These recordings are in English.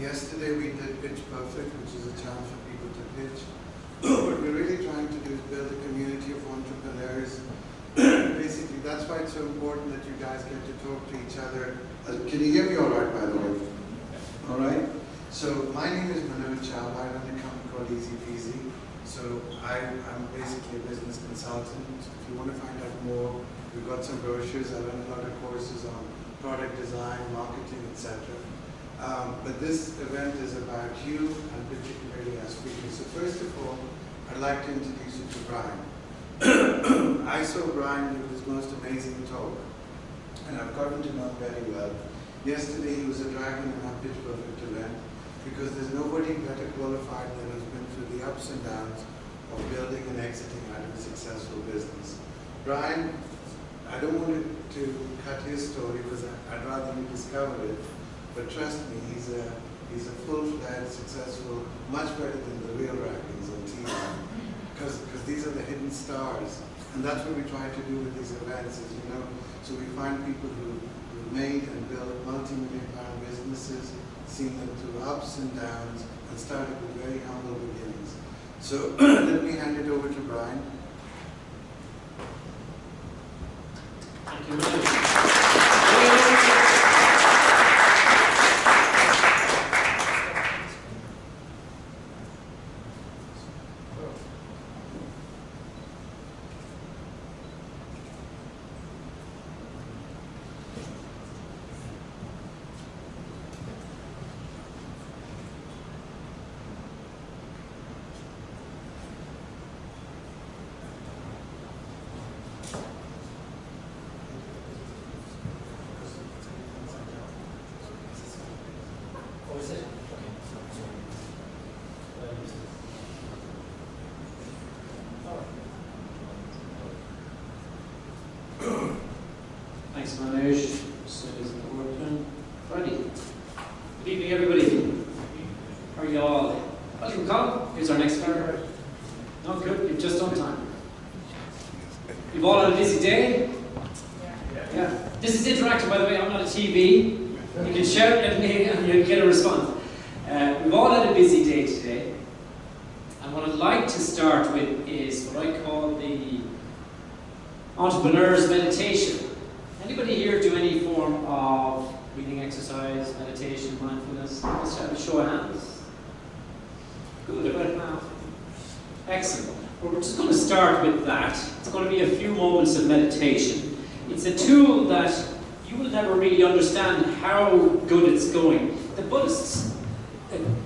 Yesterday we did Pitch Perfect, which is a chance for people to pitch. What we're really trying to do is build a community of entrepreneurs. Basically, that's why it's so important that you guys get to talk to each other. Can you hear me all right, by the way? All right? So my name is Manoj Chow. I run a company called Easy Peasy. So I'm basically a business consultant. If you want to find out more, we've got some brochures. I run a lot of courses on product design, marketing, etc. But this event is about you and particularly our speakers. So first of all, I'd like to introduce you to Brian. I saw Brian give his most amazing talk, and I've gotten to know him very well. Yesterday he was a dragon in our Pitch Perfect event because there's nobody better qualified than has been through the ups and downs of building and exiting out of a successful business. Brian, I don't want to cut his story because I'd rather you discover it. But trust me, he's a full-fledged, successful, much better than the real dragons on TV. Because these are the hidden stars. And that's what we try to do with these events, is, you know, so we find people who've made and built multi-million-pound businesses, seen them through ups and downs, and started with very humble beginnings. So let me hand it over to Brian. Thank you very much. Thanks, Manoj. So is the working? Ready. Good evening, everybody. How are you all? Welcome, Colin. Here's our next speaker. No, good. You've just on time. You've all had a busy day? Yeah. This is interactive, by the way. I'm not a TV. You can shout at me and you'll get a response. We've all had a busy day today. And what I'd like to start with is what I call the entrepreneur's meditation. Anybody here do any form of breathing exercise, meditation, mindfulness? Let's have a show of hands. Good, about half. Excellent. Well, we're just going to start with that. It's going to be a few moments of meditation. It's a tool that you will never really understand how good it's going. The Buddhists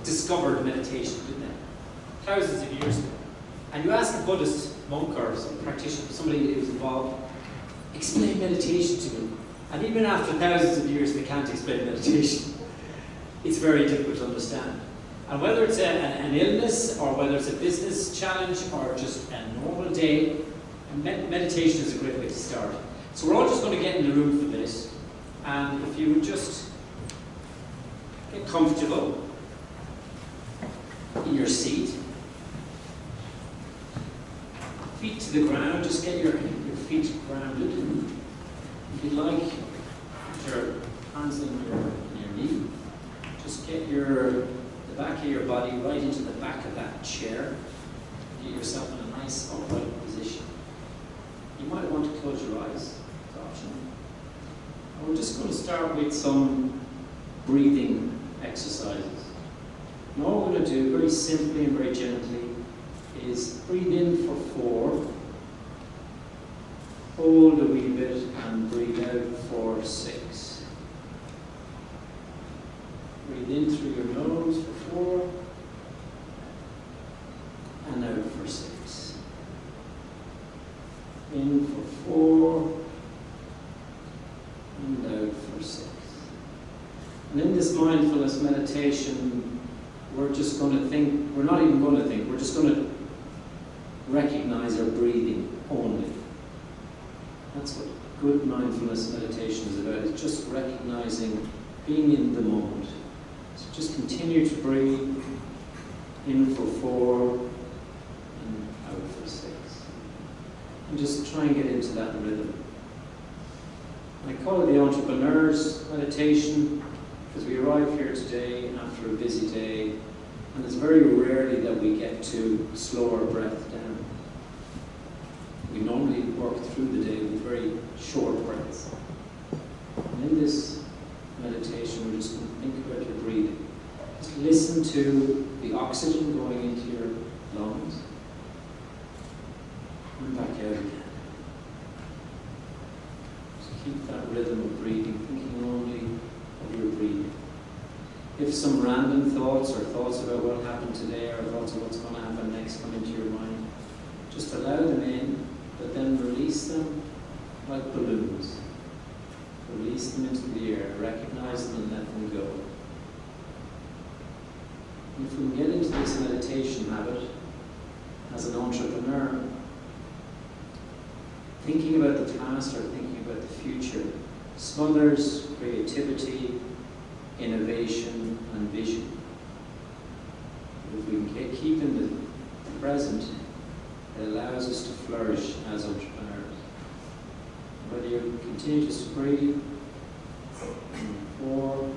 discovered meditation, didn't they? Thousands of years ago. And you ask a Buddhist monk or some practitioner, somebody who was involved, explain meditation to me. And even after thousands of years, they can't explain meditation. It's very difficult to understand. And whether it's an illness, or whether it's a business challenge, or just a normal day, meditation is a great way to start. So we're all just going to get in the room for this. And if you would just get comfortable in your seat, feet to the ground, just get your feet grounded. If you'd like, put your hands on your knee. Just get the back of your body right into the back of that chair. Get yourself in a nice upright position. You might want to close your eyes. It's optional. And we're just going to start with some breathing exercises. And all we're going to do, very simply and very gently, is breathe in for 4. Hold a wee bit and breathe out for 6. Breathe in through your nose for 4 and out for 6. In for 4 and out for 6. And in this mindfulness meditation, we're just going to think, we're not even going to think, we're just going to recognize our breathing only. That's what good mindfulness meditation is about. It's just recognizing being in the moment. So just continue to breathe in for 4 and out for 6. And just try and get into that rhythm. I call it the entrepreneur's meditation. Because we arrive here today after a busy day, and it's very rarely that we get to slow our breath down. We normally work through the day with very short breaths. And in this meditation, we're just going to think about your breathing. Just listen to the oxygen going into your lungs and back out again. Just keep that rhythm of breathing, thinking only of your breathing. If some random thoughts or thoughts about what happened today or thoughts of what's going to happen next come into your mind, just allow them in, but then release them like balloons. Release them into the air, recognize them and let them go. And if we can get into this meditation habit as an entrepreneur, thinking about the past or thinking about the future smothers creativity, innovation, and vision. But if we can keep in the present, it allows us to flourish as entrepreneurs. Whether you continue to breathe, or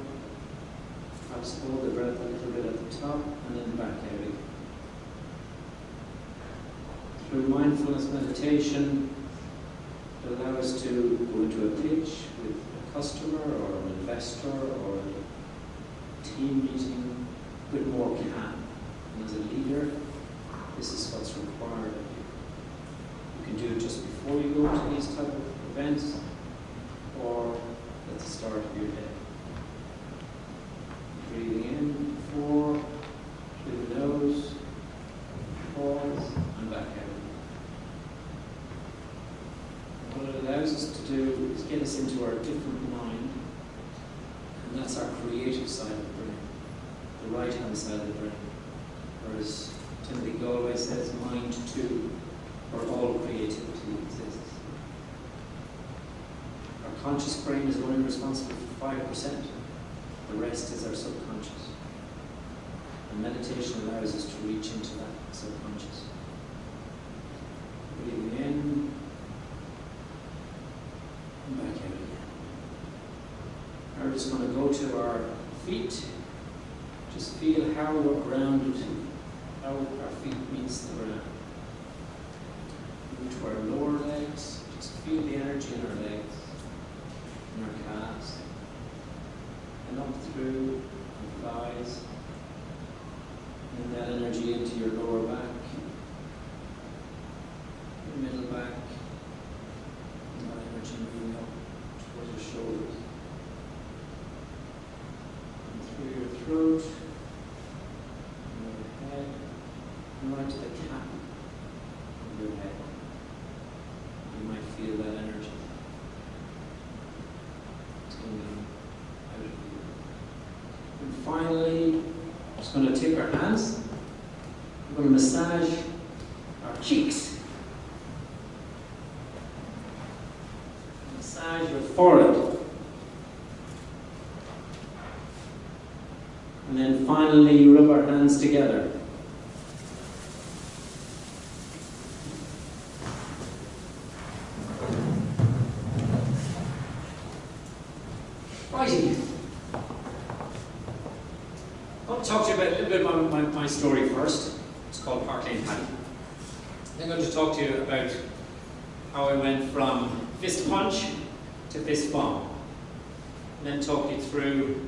perhaps hold the breath a little bit at the top and then back out again. Through mindfulness meditation, it allows us to go into a pitch with a customer or an investor or a team meeting with more calm. And as a leader, this is what's required of you. You can do it just before you go to these type of events or at the start of your day. Breathing in, 4, through the nose, pause, and back out. And what it allows us to do is get us into our different mind, and that's our creative side of the brain, the right-hand side of the brain. Whereas Timothy Galway says, mind 2, where all creativity exists. Our conscious brain is only responsible for 5%. The rest is our subconscious. And meditation allows us to reach into that subconscious. Breathing in, and back out again. Now we're just going to go to our feet. Just feel how we're grounded, how our feet meets the ground. Move to our lower legs. Just feel the energy in our legs, in our calves, and up through the thighs. And that energy into your lower back, your middle back, and that energy moving up towards your shoulders. And through your throat, and your head, and right to the cap of your head. You might feel that energy tingling out of you. And finally, we're just going to take our hands, we're going to massage our cheeks. Massage your forehead. And then finally, rub our hands together. Righty. I want to talk to you about a little bit about my story first. It's called Park Lane Paddy. Then I'm going to talk to you about how I went from fist punch to fist bump. And then talk you through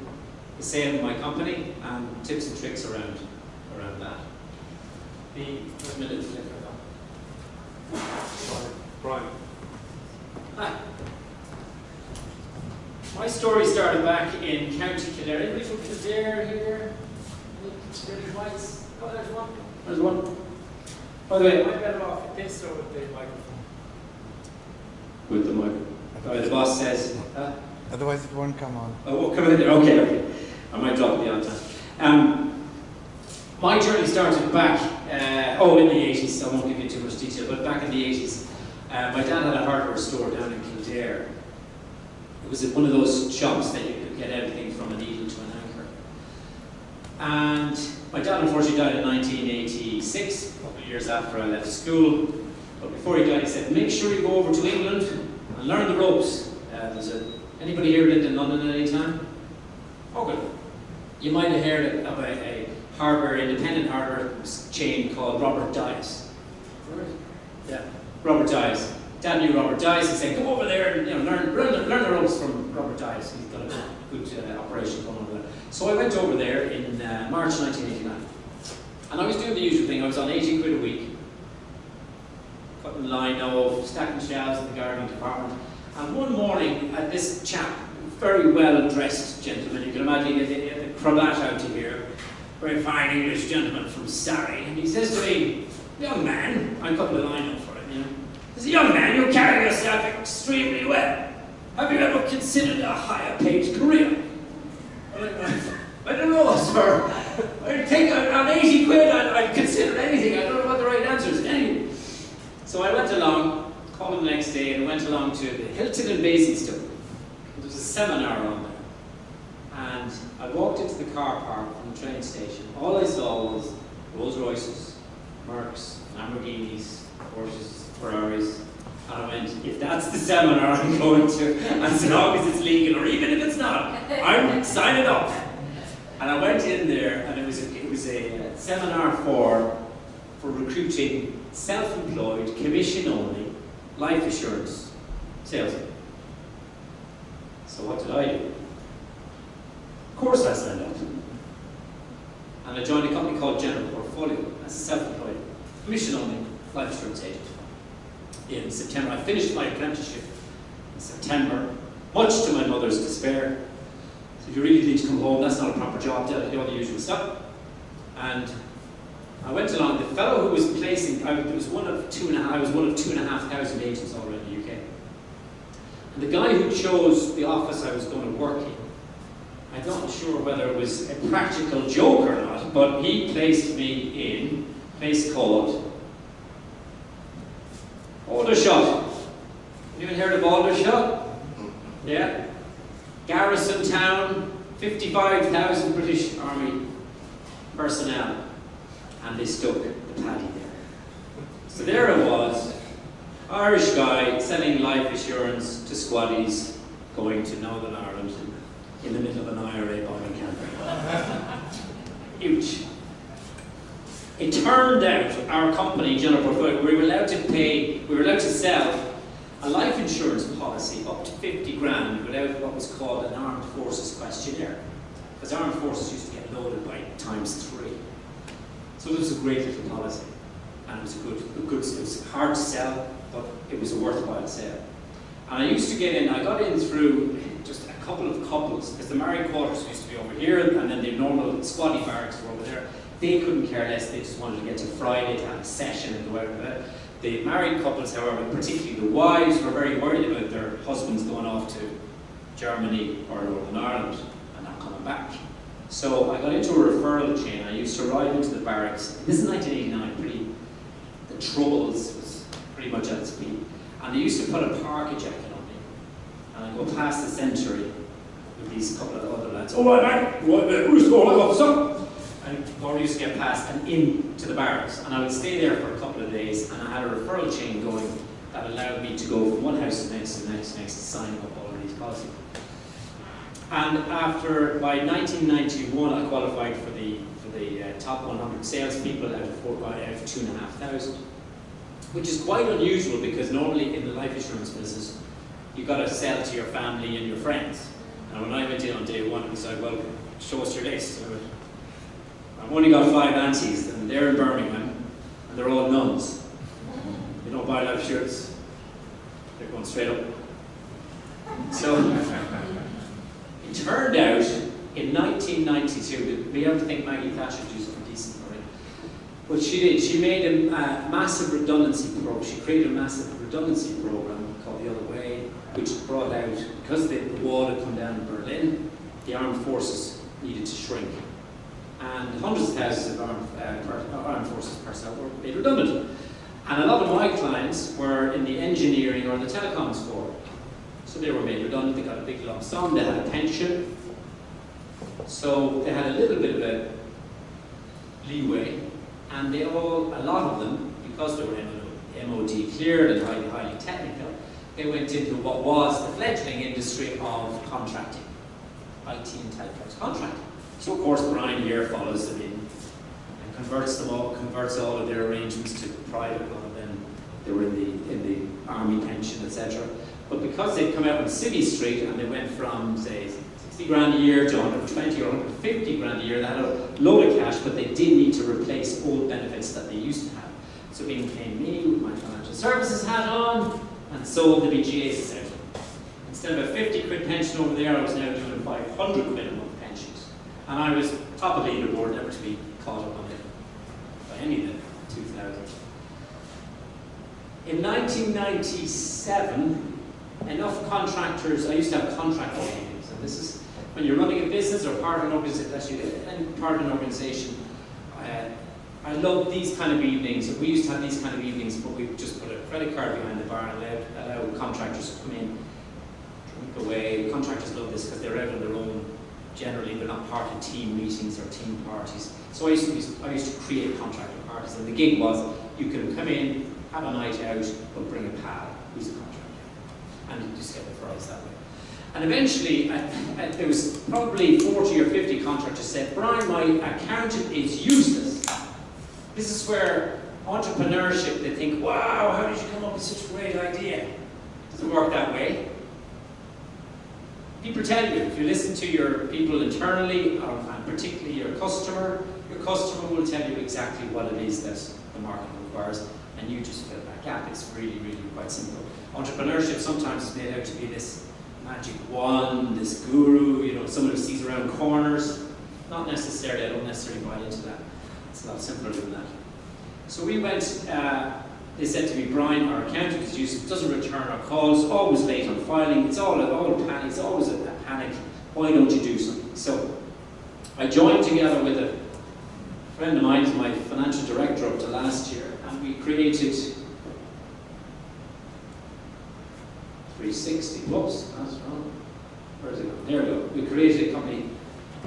the sale of my company and tips and tricks around that. Where's my little flicker though? Brian. Hi. My story started back in County Kildare. Anybody from Kildare here? Sturdy Heights? Oh, there's one. There's one. By the way, am I better off with this or with the microphone? With the microphone. The boss says. Otherwise it won't come on. Oh, come in there. Okay. I might drop it the odd time. My journey started back, in the 80s. I won't give you too much detail, but back in the 80s. My dad had a hardware store down in Kildare. It was one of those shops that you could get everything from a needle to an anchor. And my dad unfortunately died in 1986, a couple of years after I left school. But before he died, he said, make sure you go over to England and learn the ropes. Anybody here lived in London at any time? Oh, good. You might have heard of a hardware, independent hardware chain called Robert Dice. Yeah, Robert Dice. Dad knew Robert Dice. He said, "Come over there and learn the ropes from Robert Dice. He's got a good operation going over there." So I went over there in March 1989, and I was doing the usual thing. I was on 80 quid a week, cutting lino, stacking shelves in the gardening department. And one morning, this chap, very well-dressed gentleman, you can imagine he had the cravat out to here, very fine English gentleman from Surrey, and he says to me, "Young man," I'm cutting the lino for him, he says, "Young man, you carry yourself extremely well. Have you ever considered a higher paid career?" I don't know, sir. I think on 80 quid I'd consider anything. I don't know what the right answer is. Anyway, so I went along, called him the next day, and went along to the Hilton in Basingstoke. There was a seminar on there. And I walked into the car park from the train station. All I saw was Rolls Royces, Mercs, Lamborghinis, Porsches, Ferraris. And I went, if that's the seminar I'm going to, as long as it's legal, or even if it's not, I'm signing up. And I went in there, and it was a seminar for recruiting self-employed, commission-only, life assurance salesmen. So what did I do? Of course I signed up. And I joined a company called General Portfolio as a self-employed, commission-only life assurance agent. In September, I finished my apprenticeship in September, much to my mother's despair. So if you really need to come home, that's not a proper job, all the usual stuff. And I went along, the fellow who was placing, I was one of 2,500 agents all around the UK. And the guy who chose the office I was going to work in, I'm not sure whether it was a practical joke or not, but he placed me in a place called Aldershot. Anyone heard of Aldershot? Yeah? Garrison town, 55,000 British Army personnel. And they stuck the paddy there. So there it was, Irish guy selling life assurance to squaddies going to Northern Ireland in the middle of an IRA bombing campaign. Huge. It turned out our company, General Portfolio, we were allowed to sell a life insurance policy up to 50 grand without what was called an armed forces questionnaire. Because armed forces used to get loaded by ×3. So it was a great little policy. And it was it was hard to sell, but it was a worthwhile sale. And I used to get in, I got in through just a couple of couples, because the married quarters used to be over here, and then the normal squaddy barracks were over there. They couldn't care less, they just wanted to get to Friday to have a session and go out of it. The married couples, however, particularly the wives, were very worried about their husbands going off to Germany or Northern Ireland and not coming back. So I got into a referral chain. I used to ride into the barracks. This is 1989, the Troubles was pretty much at its peak. And they used to put a parka jacket on me. And I'd go past the Century with these couple of other lads. "Oh, right, who's going officer?" And or used to get past and into the barracks. And I would stay there for a couple of days, and I had a referral chain going that allowed me to go from one house to the next, signing up all of these policies. And by 1991, I qualified for the top 100 salespeople out of 2,500, which is quite unusual because normally in the life insurance business, you've got to sell to your family and your friends. And when I went in on day one, it was like, "Well, show us your list." I've only got 5 aunties, and they're in Birmingham, and they're all nuns. They don't buy life insurance. They're going straight up. So it turned out in 1992, we have to think Maggie Thatcher did something decent for it. But she did. She made a massive redundancy program. She created a massive redundancy program called The Other Way, which brought out, because the wall had come down in Berlin, the armed forces needed to shrink. And hundreds of thousands of armed forces personnel were made redundant. And a lot of my clients were in the engineering or the telecoms corps. So they were made redundant, they got a big lump sum, they had a pension. So they had a little bit of a leeway. And a lot of them, because they were MOD cleared and highly technical, they went into what was the fledgling industry of contracting, IT and telecoms contracting. So of course Brian here follows them in and converts all of their arrangements to private rather than they were in the army pension, etc. But because they'd come out on City Street and they went from, say, 60 grand a year to 120 or 150 grand a year, they had a load of cash, but they did need to replace old benefits that they used to have. So in came me with my financial services hat on and sold the BGAs out. Instead of a 50 quid pension over there, I was now doing 500 quid a month pensions. And I was top of leaderboard, never to be caught up on it by any of the 2000. In 1997, enough contractors, I used to have contractor meetings, and this is when you're running a business or part of an organization, I love these kind of evenings. We used to have these kind of evenings, but we just put a credit card behind the bar and allow contractors to come in, drink away. Contractors love this because they're out on their own. Generally, they're not part of team meetings or team parties. So I used to create contractor parties, and the gig was you can come in, have a night out, but bring a pal who's a contractor, and you just get the prize that way. And eventually, there was probably 40 or 50 contractors said, Brian, my accountant is useless. This is where entrepreneurship, they think, wow, how did you come up with such a great idea? It doesn't work that way. People tell you, if you listen to your people internally, and particularly your customer will tell you exactly what it is that the market requires, and you just fill that gap. It's really, really quite simple. Entrepreneurship sometimes is made out to be this magic wand, this guru, you know, someone who sees around corners. Not necessarily, I don't necessarily buy into that. It's a lot simpler than that. So we went, they said to me, Brian, our accountant is useless, doesn't return our calls, always late on filing, it's all panic, it's always a panic, why don't you do something? So I joined together with a friend of mine, who's my financial director up to last year, and we created 360, whoops, that's wrong. Where is it going? There we go. We created a company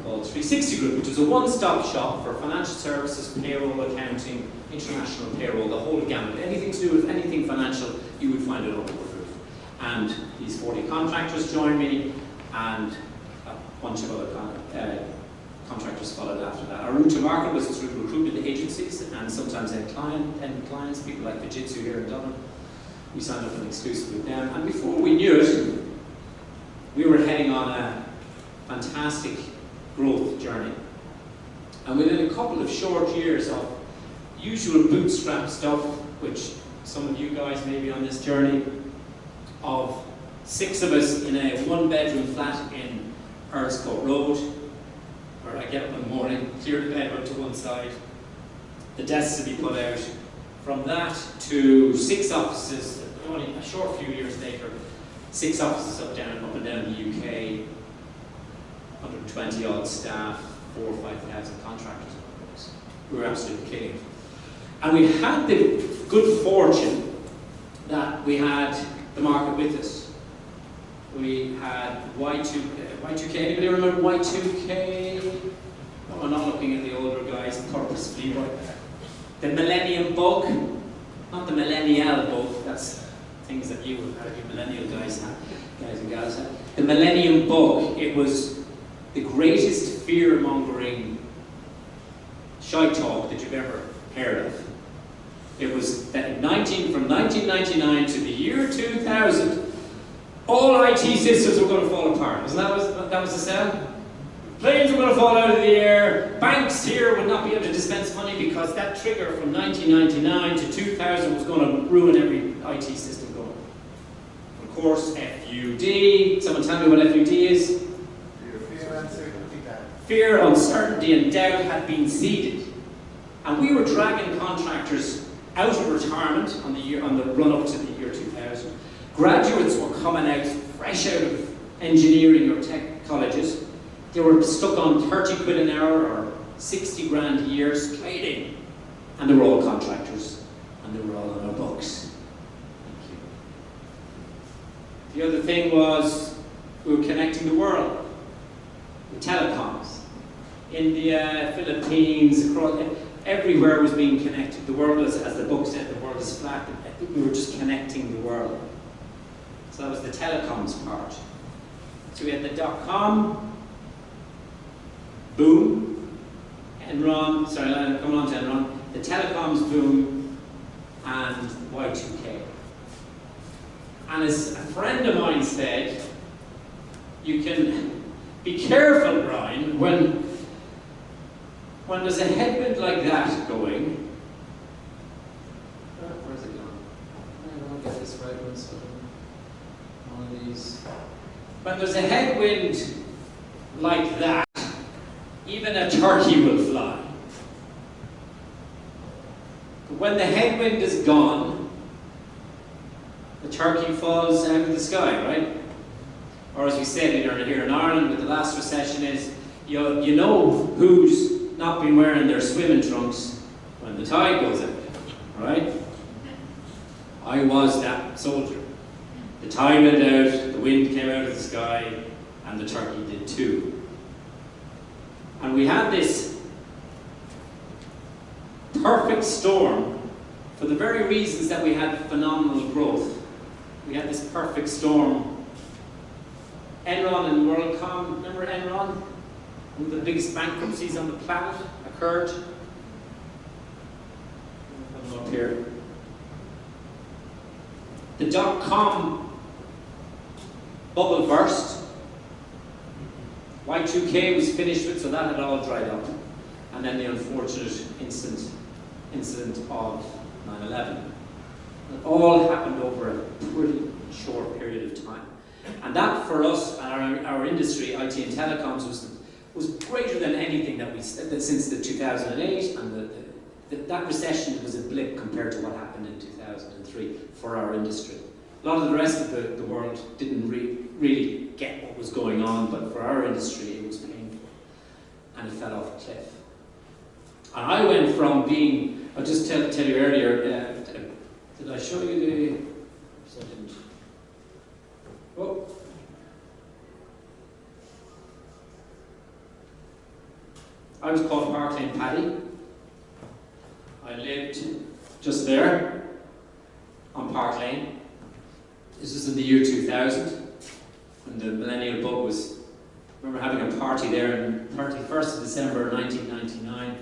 called 360 Group, which is a one-stop shop for financial services, payroll, accounting, international payroll, the whole gamut. Anything to do with anything financial, you would find it under one roof. And these 40 contractors joined me, and a bunch of other contractors followed after that. Our route to market was through recruitment agencies, and sometimes end clients, people like Fujitsu here in Dublin. We signed up an exclusive with them, and before we knew it, we were heading on a fantastic growth journey. And within a couple of short years of usual bootstrap stuff, which some of you guys may be on this journey, of 6 of us in a 1-bedroom flat in Earlscourt Road, where I get up in the morning, clear the bed out to one side, the desks to be put out. From that to 6 offices, only a short few years later, 6 offices up and down the UK, 120 odd staff, 4,000 or 5,000 contractors. We were absolutely killing it. And we had the good fortune that we had the market with us. We had Y2K, anybody remember Y2K? No, I'm not looking at the older guys purposefully, but the Millennium Bug, not the Millennial Bug, that's things that you millennial guys and gals have. The Millennium Bug, it was the greatest fear-mongering shite talk that you've ever heard of. It was that from 1999 to the year 2000, all IT systems were going to fall apart. Isn't that was the sound? Planes were going to fall out of the air. Banks here would not be able to dispense money because that trigger from 1999 to 2000 was going to ruin every IT system going. Of course, FUD. Someone tell me what FUD is? Fear, uncertainty, doubt. Fear, uncertainty, and doubt had been seeded, and we were dragging contractors out of retirement on the run up to the year 2000. Graduates were coming out fresh out of engineering or tech colleges. They were stuck on 30 quid an hour or 60 grand a year straight in. And they were all contractors, and they were all on our books. Thank you. The other thing was we were connecting the world with telecoms. India, Philippines, across, everywhere was being connected. The world was, as the book said, the world is flat. We were just connecting the world. So that was the telecoms part. So we had the .com, boom, Enron, sorry, coming on to Enron, the telecoms boom, and Y2K. And as a friend of mine said, you can be careful, Brian, when there's a headwind like that going. Where's it gone? I don't get this right one, so one of these. When there's a headwind like that, even a turkey will fly. But when the headwind is gone, the turkey falls out of the sky, right? Or as we said here in Ireland with the last recession is, you know who's not been wearing their swimming trunks when the tide goes out, right? I was that soldier. The tide went out, the wind came out of the sky, and the turkey did too. And we had this perfect storm for the very reasons that we had phenomenal growth. We had this perfect storm. Enron and WorldCom, remember Enron? One of the biggest bankruptcies on the planet occurred. Up here. The dot-com bubble burst. Y2K was finished with, so that had all dried up. And then the unfortunate incident of 9/11. It all happened over a pretty short period of time. And that for us, our industry, IT and telecoms, was greater than anything that since the 2008, and that recession was a blip compared to what happened in 2003 for our industry. A lot of the rest of the world didn't really get what was going on, but for our industry it was painful, and it fell off a cliff. And I went from being, I'll just tell you earlier, did I show you the, I didn't. Oh. I was called Park Lane Paddy. I lived just there on Park Lane. This was in the year 2000, when the millennial bug was, I remember having a party there on 31st of December 1999.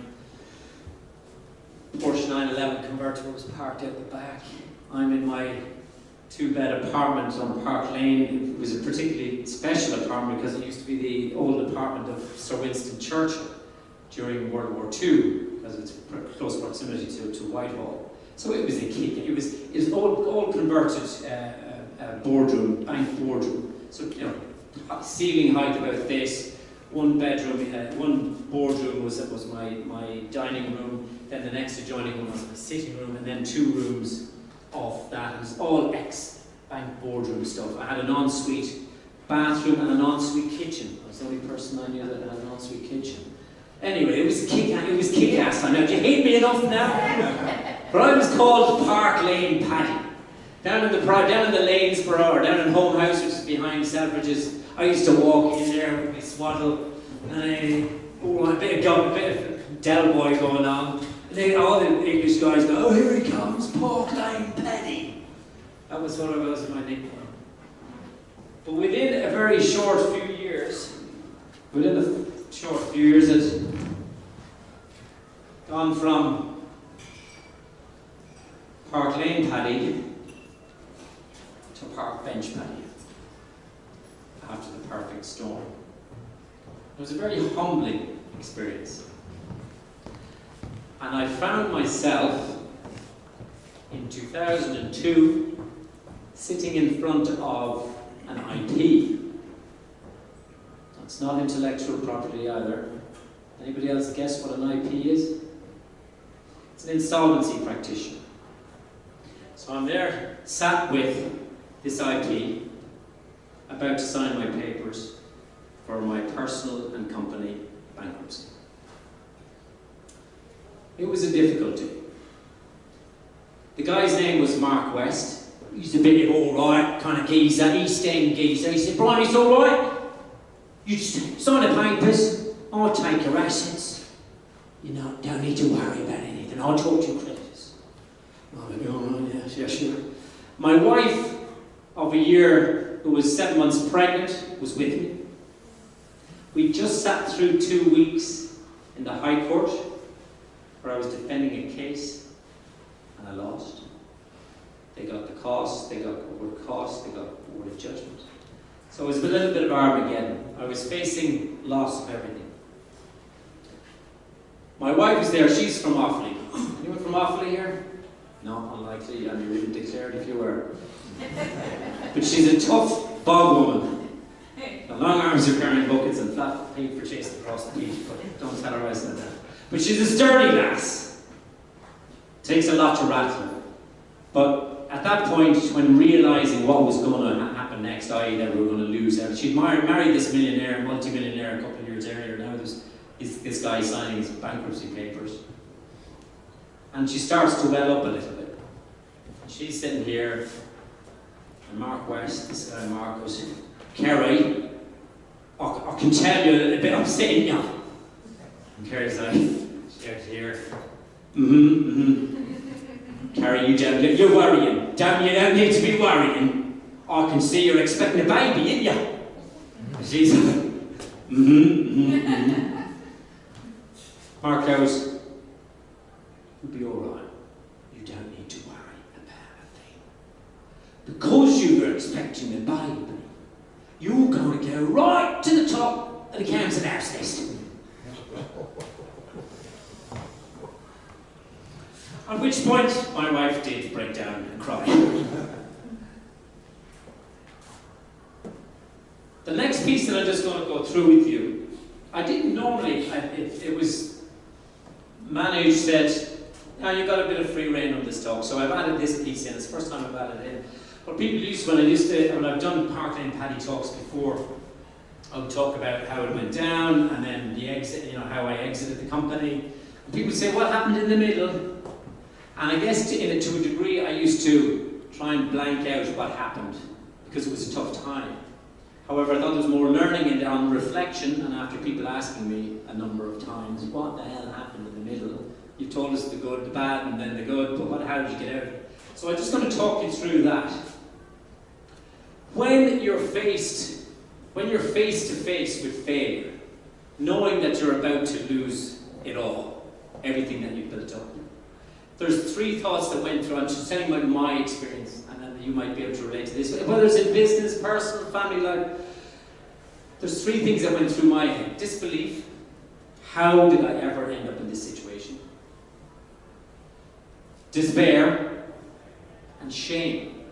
Porsche 911 convertible was parked out the back. I'm in my two-bed apartment on Park Lane. It was a particularly special apartment because it used to be the old apartment of Sir Winston Churchill during World War II, because of its close proximity to Whitehall. So it was a kick. It was all converted boardroom, bank boardroom. So ceiling height about this. One bedroom, one boardroom was my dining room. Then the next adjoining one was my sitting room, and then two rooms off that. It was all ex-bank boardroom stuff. I had an ensuite bathroom and an ensuite kitchen. I was the only person I knew that had an ensuite kitchen. Anyway, it was kick-ass time. Now, do you hate me enough now? But I was called Park Lane Paddy. Down in the Lanesborough, or down in Home House, which is behind Selfridges, I used to walk in there with my swaddle, and a bit of Del Boy going on. And all the English guys go, "Oh, here he comes, Park Lane Paddy." That was what I was in my nickname. But within a very short few years, it's gone from Park Lane Paddy to Park Bench Paddy after the perfect storm. It was a very humbling experience. And I found myself in 2002 sitting in front of an IP. That's not intellectual property either. Anybody else guess what an IP is? It's an insolvency practitioner. So I'm there, sat with this IP, about to sign my papers for my personal and company bankruptcy. It was a difficulty. The guy's name was Mark West. He's a bit of alright kind of geezer, East End geezer. He said, "Brian, it's alright. You just sign the papers, I'll take your assets. You know, don't need to worry about anything. I'll talk to your creditors." Oh, yeah, sure. My wife of a year, who was 7 months pregnant, was with me. We just sat through 2 weeks in the High Court where I was defending a case and I lost. They got the cost, they got awarded cost, they got awarded judgment. So it was a little bit of Armageddon. I was facing loss of everything. My wife was there, she's from Offaly. Anyone from Offaly here? No, unlikely, and you wouldn't declare it if you were. But she's a tough bog woman. The long arms are carrying buckets and flat feet for chasing across the beach, but don't tell her I said that. But she's a sturdy lass. Takes a lot to rattle her. But at that point, when realising what was going to happen next, i.e. that we were going to lose out, she'd married this millionaire, multi-millionaire a couple of years earlier. Now there's this guy signing his bankruptcy papers. And she starts to well up a little bit. She's sitting here, and Mark West, this guy Mark, goes, Kerry, I can tell you a little bit, I'm saying you. And Kerry's like, here. Kerry, you're worrying. Damn, you don't need to be worrying. I can see you're expecting a baby, ain't you? And she's like, Mark goes, you'll be alright. You don't need to worry about a thing. Because you were expecting a baby, you're going to go right to the top of the cancer house list. At which point, my wife did break down and cry. The next piece that I'm just going to go through with you, I didn't normally, it was managed that, now you've got a bit of free rein on this talk, so I've added this piece in. It's the first time I've added it in. But people used to, when I've done Park Lane Paddy talks before, I would talk about how it went down, and then the exit, how I exited the company. And people would say, what happened in the middle? And I guess to a degree, I used to try and blank out what happened, because it was a tough time. However, I thought there was more learning in on reflection, and after people asking me a number of times, what the hell happened in the middle? You've told us the good, the bad, and then the good, but how did you get out of it? So I'm just going to talk you through that. When you're face to face with failure, knowing that you're about to lose it all, everything that you've built up, there's 3 thoughts that went through. I'm just telling about my experience, and then you might be able to relate to this. Whether it's in business, personal, family life, there's 3 things that went through my head. Disbelief. How did I ever end up in this situation? Despair. And shame.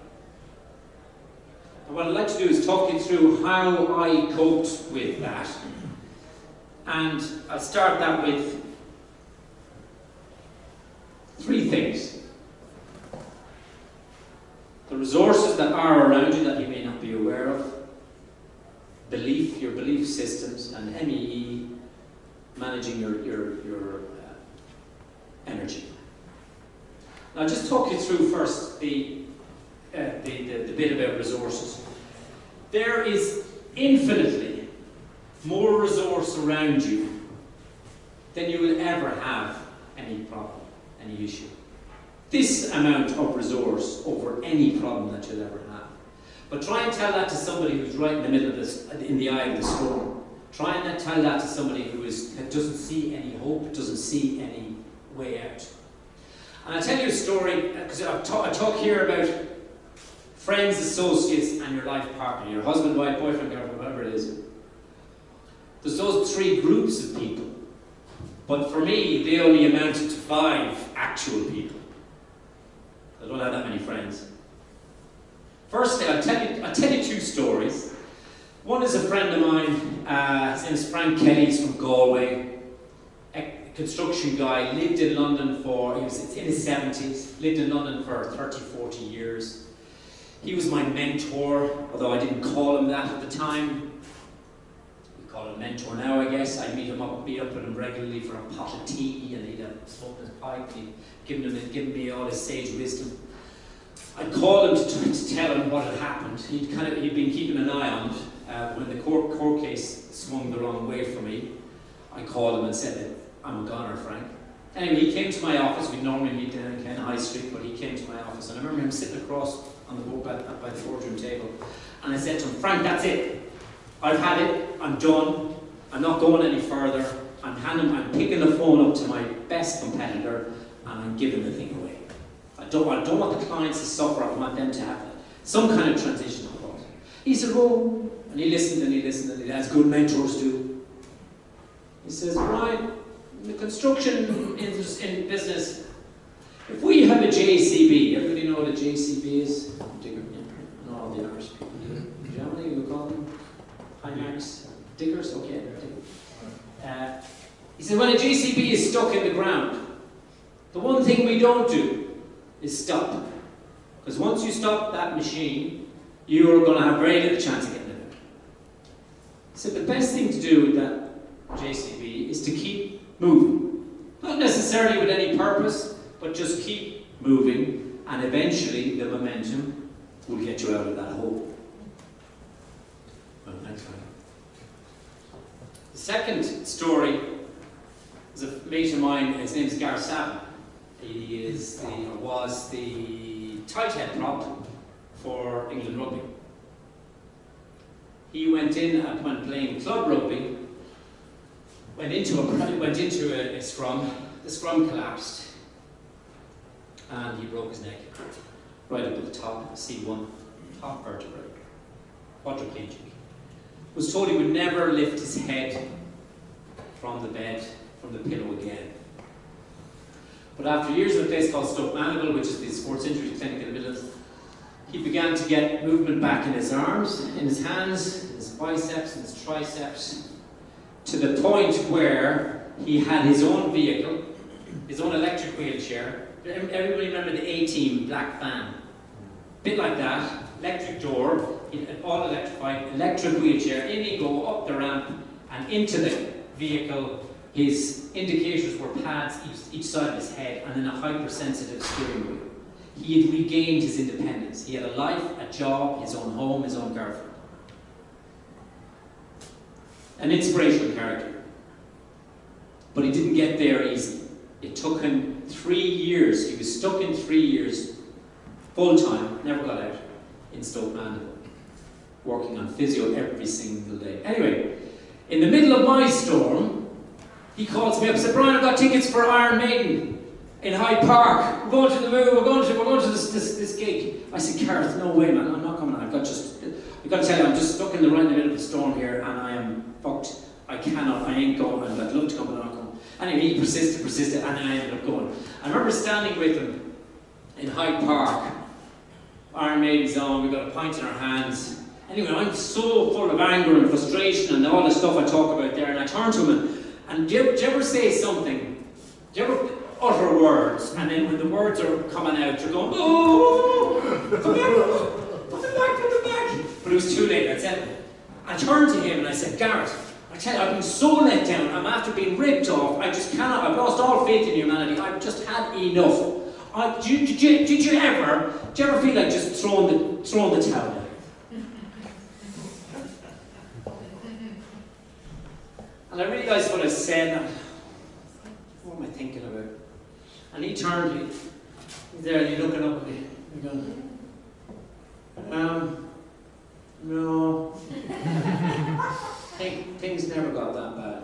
And what I'd like to do is talk you through how I coped with that. And I'll start that with 3 things. The resources that are around you that you may not be aware of. Belief, your belief systems, and MEE, managing your energy. Now, I'll just talk you through first the bit about resources. There is infinitely more resource around you than you will ever have any problem, any issue. This amount of resource over any problem that you'll ever have. But try and tell that to somebody who's right in the middle of this, in the eye of the storm. Try and tell that to somebody who doesn't see any hope, doesn't see any way out. And I'll tell you a story, because I talk here about friends, associates, and your life partner, your husband, wife, boyfriend, girlfriend, whatever it is. There's those 3 groups of people. But for me, they only amounted to 5 actual people. I don't have that many friends. Firstly, I'll tell you 2 stories. One is a friend of mine, his name is Frank Kelly, he's from Galway. Construction guy, lived in London he was in his 70s, lived in London for 30, 40 years. He was my mentor, although I didn't call him that at the time. We call him mentor now, I guess. I meet up with him regularly for a pot of tea, and he'd smoke his pipe, he'd given me all his sage wisdom. I'd call him to tell him what had happened. He'd been keeping an eye on it. When the court case swung the wrong way for me, I called him and said, I'm a goner, Frank. Anyway, he came to my office. We'd normally meet down in Ken High Street, but he came to my office, and I remember him sitting across on the board by the boardroom table. And I said to him, Frank, that's it. I've had it. I'm done. I'm not going any further. I'm picking the phone up to my best competitor and I'm giving the thing away. I don't want the clients to suffer. I want them to have some kind of transitional thought. He said, oh, and he listened and he listened, and as good mentors do. He says, Brian, in the construction in business, if we have a JCB, everybody know what a JCB is? Digger, yeah. Not all the Irish people do. Do you know what you call them? High-max diggers? Okay. He said, when a JCB is stuck in the ground, the one thing we don't do is stop. Because once you stop that machine, you're going to have very little chance of getting it out. So the best thing to do with that JCB is to keep moving. Not necessarily with any purpose, but just keep moving, and eventually the momentum will get you out of that hole. Well, next one. The second story is a mate of mine. His name is Gareth Savin. He was the tight head prop for England Rugby. He went in when playing club rugby. Went into a scrum. The scrum collapsed, and he broke his neck right up at the top, C1, top vertebrae, quadriplegic. Was told he would never lift his head from the bed, from the pillow again. But after years in a place called Stoke Mandeville, which is the sports injury clinic in the Midlands, he began to get movement back in his arms, in his hands, in his biceps, in his triceps, to the point where he had his own vehicle, his own electric wheelchair. Everybody remember the A-Team black van? Bit like that, electric door, all electrified, electric wheelchair. In he go, up the ramp, and into the vehicle. His indicators were pads each side of his head, and then a hypersensitive steering wheel. He had regained his independence. He had a life, a job, his own home, his own girlfriend. An inspirational character. But he didn't get there easy. It took him 3 years. He was stuck in 3 years, full-time, never got out, in Stoke Mandeville, working on physio every single day. Anyway, in the middle of my storm, he calls me up and said, Brian, I've got tickets for Iron Maiden in Hyde Park. We're going to the move, we're going to this gig. I said, Gareth, no way, man, I'm not coming. I've got to tell you, I'm just stuck in the middle of the storm here, and I am fucked. I ain't going. I'd love to come, but I'm not coming. Anyway, he persisted, and I ended up going. I remember standing with him in Hyde Park. Iron Maiden's on, we've got a pint in our hands. Anyway, I'm so full of anger and frustration and all the stuff I talk about there, and I turn to him and do you ever say something? Do you ever utter words, and then when the words are coming out, you're going, oh, come back, put them back. But it was too late. I turned to him and I said, Gareth, I tell you, I've been so let down. I'm after being ripped off. I just cannot. I've lost all faith in humanity. I've just had enough. Did you ever feel like just throwing the towel down? And I realised what I said. What am I thinking about? And he turned to me. He's there, and he's looking up at me. He goes, no. Things never got that bad.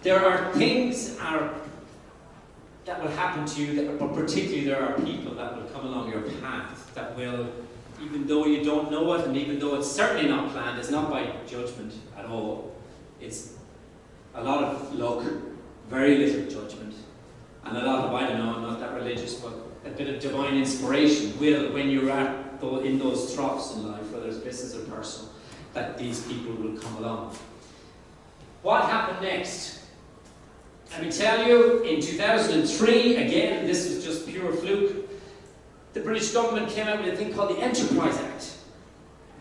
There are things that will happen to you, but particularly there are people that will come along your path that will, even though you don't know it, and even though it's certainly not planned, it's not by judgment at all. It's a lot of luck, very little judgment, and a lot of, I don't know, I'm not that religious, but a bit of divine inspiration will, when you're in those troughs in life, whether it's business or personal, that these people will come along. What happened next? Let me tell you, in 2003, again, this was just pure fluke, the British government came out with a thing called the Enterprise Act,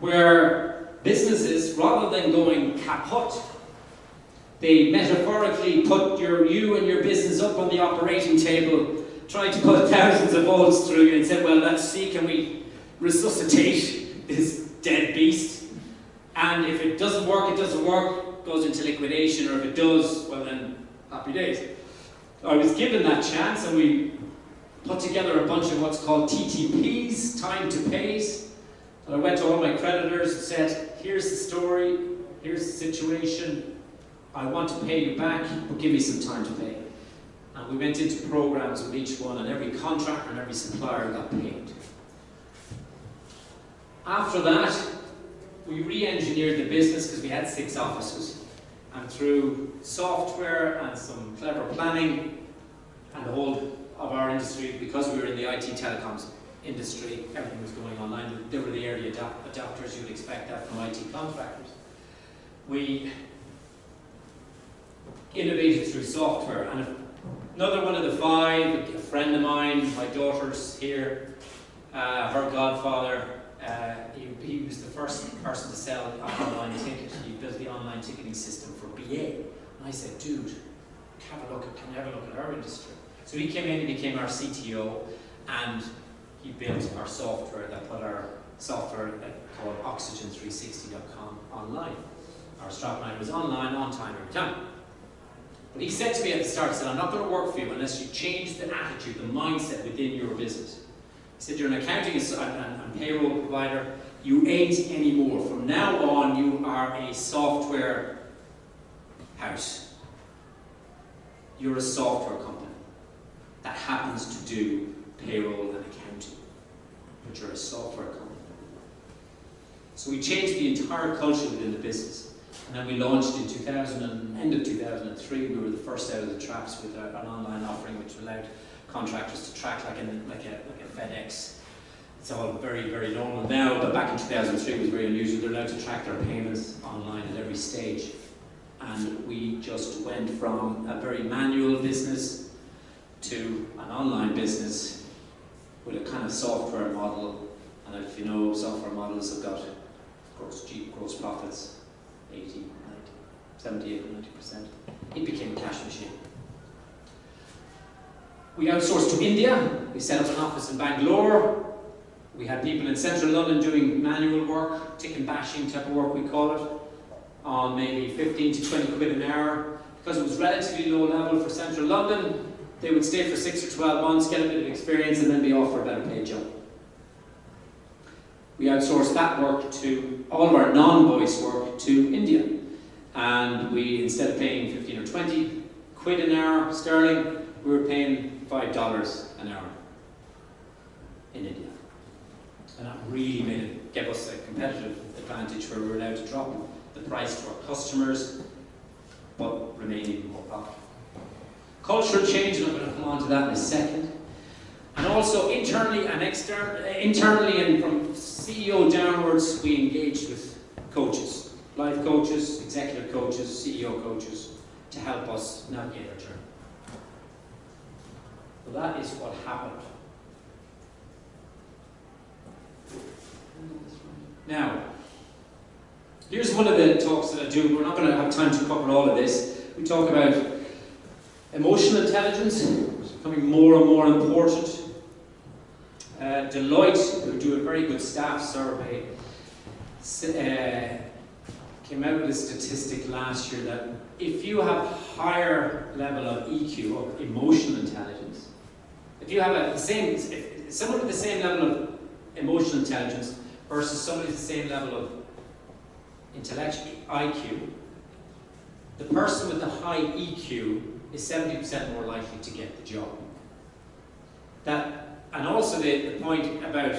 where businesses, rather than going kaput, they metaphorically put you and your business up on the operating table, tried to put thousands of volts through you and said, well, let's see, can we resuscitate this dead beast? And if it doesn't work, goes into liquidation, or if it does, well then, happy days. I was given that chance, and we put together a bunch of what's called TTPs, time to pays, And I went to all my creditors and said, here's the story, here's the situation, I want to pay you back, but give me some time to pay. And we went into programs with each one, and every contractor and every supplier got paid. After that, we re-engineered the business because we had 6 offices. And through software and some clever planning and the whole of our industry, because we were in the IT telecoms industry, everything was going online. They were the early adopters, you would expect that from IT contractors. We innovated through software. And another one of the 5, a friend of mine, my daughter's here, her godfather, he was the first person to sell an online ticket. He built the online ticketing system for BA. And I said, dude, can you have a look at our industry? So he came in and became our CTO, and he built our software that put our software called Oxygen360.com online. Our strapline was online, on time, every time. But he said to me at the start, he said, I'm not going to work for you unless you change the attitude, the mindset within your business. He said, you're an accounting and payroll provider, you ain't anymore. From now on, you are a software house. You're a software company that happens to do payroll and accounting, but you're a software company. So we changed the entire culture within the business. And then we launched in end of 2003. We were the first out of the traps with an online offering which allowed contractors to track like a FedEx. It's all very, very normal now, but back in 2003 it was very unusual. They're allowed to track their payments online at every stage. And we just went from a very manual business to an online business with a kind of software model. And if you know, software models have got gross profits, 80, 90, 78, 90%. It became a cash machine. We outsourced to India. We set up an office in Bangalore. We had people in central London doing manual work, tick and bashing type of work we call it, on maybe 15 to 20 quid an hour. Because it was relatively low level for central London, they would stay for 6 or 12 months, get a bit of experience, and then be off for a better paid job. We outsourced that work to, all of our non-voice work, to India. And we, instead of paying 15 or 20 quid an hour sterling, we were paying $5 an hour in India. And that really gave us a competitive advantage where we were allowed to drop the price to our customers, but remain even more profitable. Cultural change, and I'm going to come on to that in a second. And also internally and externally, and from CEO downwards, we engaged with coaches, life coaches, executive coaches, CEO coaches, to help us navigate our journey. So that is what happened. Now, here's one of the talks that I do. We're not going to have time to cover all of this. We talk about emotional intelligence, it's becoming more and more important. Deloitte, who do a very good staff survey, came out with a statistic last year that if you have higher level of EQ, or emotional intelligence, if you have someone with the same level of emotional intelligence versus somebody with the same level of intellectual IQ, the person with the high EQ is 70% more likely to get the job. And also the point about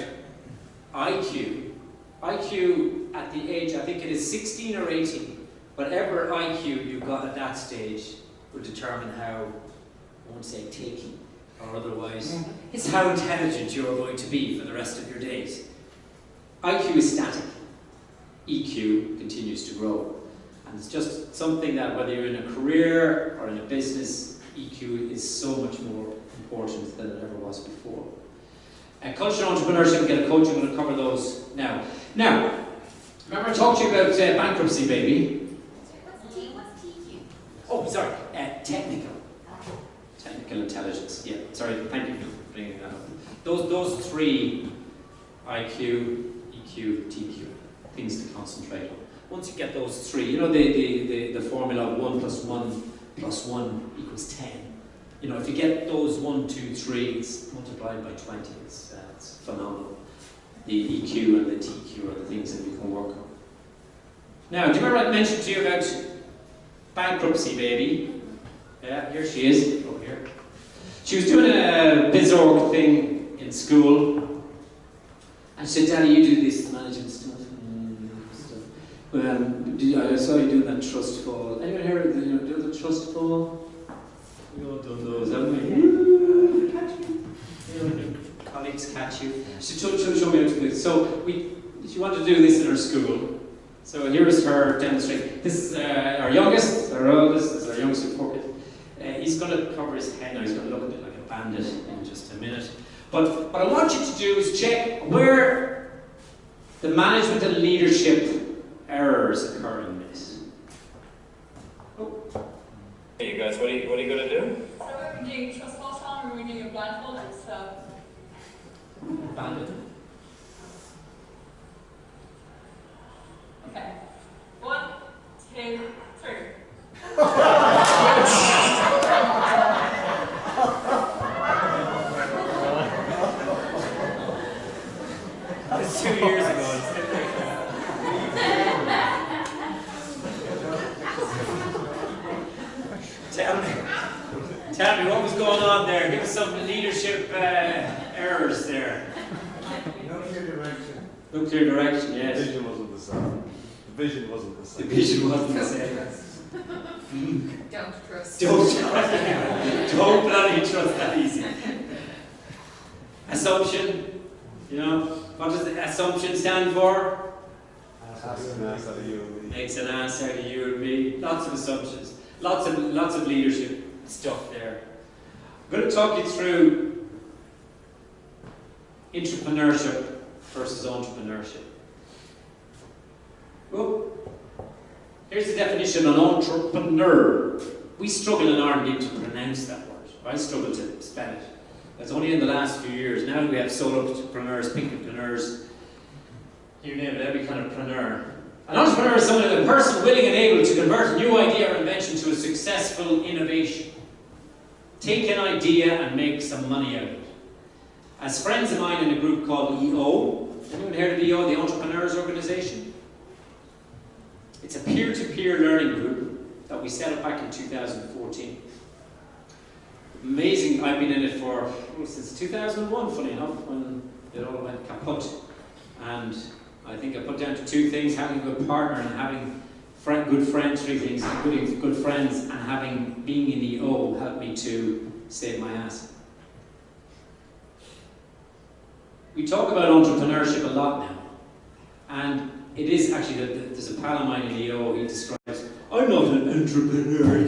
IQ at the age, I think it is 16 or 18, whatever IQ you've got at that stage will determine how, I won't say ticky or otherwise, it's how intelligent you're going to be for the rest of your days. IQ is static, EQ continues to grow. And it's just something that whether you're in a career or in a business, EQ is so much more important than it ever was before. Cultural entrepreneurship, get a coach, I'm going to cover those now. Now, remember I talked to you about bankruptcy, baby? What's TQ? Oh, sorry, technical. Technical intelligence, yeah, sorry, thank you for bringing that up. Those 3, IQ, EQ, TQ, things to concentrate on. Once you get those 3, you know the formula of 1 + 1 + 1 = 10. You know, if you get those 1, 2, 3, it's multiplied by 20. It's phenomenal. the EQ and the TQ are the things that we can work on. Now, do you remember I mentioned to you about bankruptcy baby? Yeah, here she is, over here. She was doing a BizOrg thing in school, and she said, "Daddy, you do this management stuff." I saw you doing that trust fall. Anyone here do the trust fall? We all done those, haven't we? Catch you. Colleagues catch you. She showed me how to do it. So she wanted to do this in her school. So here is her demonstration. This is our youngest, our oldest, this is our youngest kid. He's going to cover his head now. He's going to look at it like a bandit in just a minute. But what I want you to do is check where the management and leadership errors occur in this. Oh. Hey, you guys, what are you going to do? So we're doing trust fall time and we're doing a blindfolded, so. Bandit. Okay. 1, 2, 3. It's 2 years ago. Tell me what was going on there. Give us some leadership errors there. No clear direction. No clear direction, The yes. vision wasn't the same. The vision wasn't the The same. vision wasn't the same. Don't trust. Don't bloody trust that easy. Assumption, what does the assumption stand for? That's an ass out of you and me. Makes an ass out of you and me. Lots of assumptions. Lots of leadership stuff there. I'm going to talk you through entrepreneurship versus entrepreneurship. Well, here's the definition of an entrepreneur. We struggle in R&D to pronounce that word. I struggle to spell it. That's only in the last few years. Now we have solopreneurs, pinkpreneurs, you name it, every kind of preneur. An entrepreneur is a person willing and able to convert a new idea or invention to a successful innovation. Take an idea and make some money out of it. As friends of mine in a group called EO, anyone heard of EO, the Entrepreneurs Organization? It's a peer-to-peer learning group that we set up back in 2014. Amazing, I've been in it since 2001, funny enough, when it all went kaput. And I think I put down to 2 things: having a good partner and having good friends. 3 things: good friends and being in EO helped me to save my ass. We talk about entrepreneurship a lot now, and it is actually there's a pal of mine in EO. He describes, "I'm not an entrepreneur."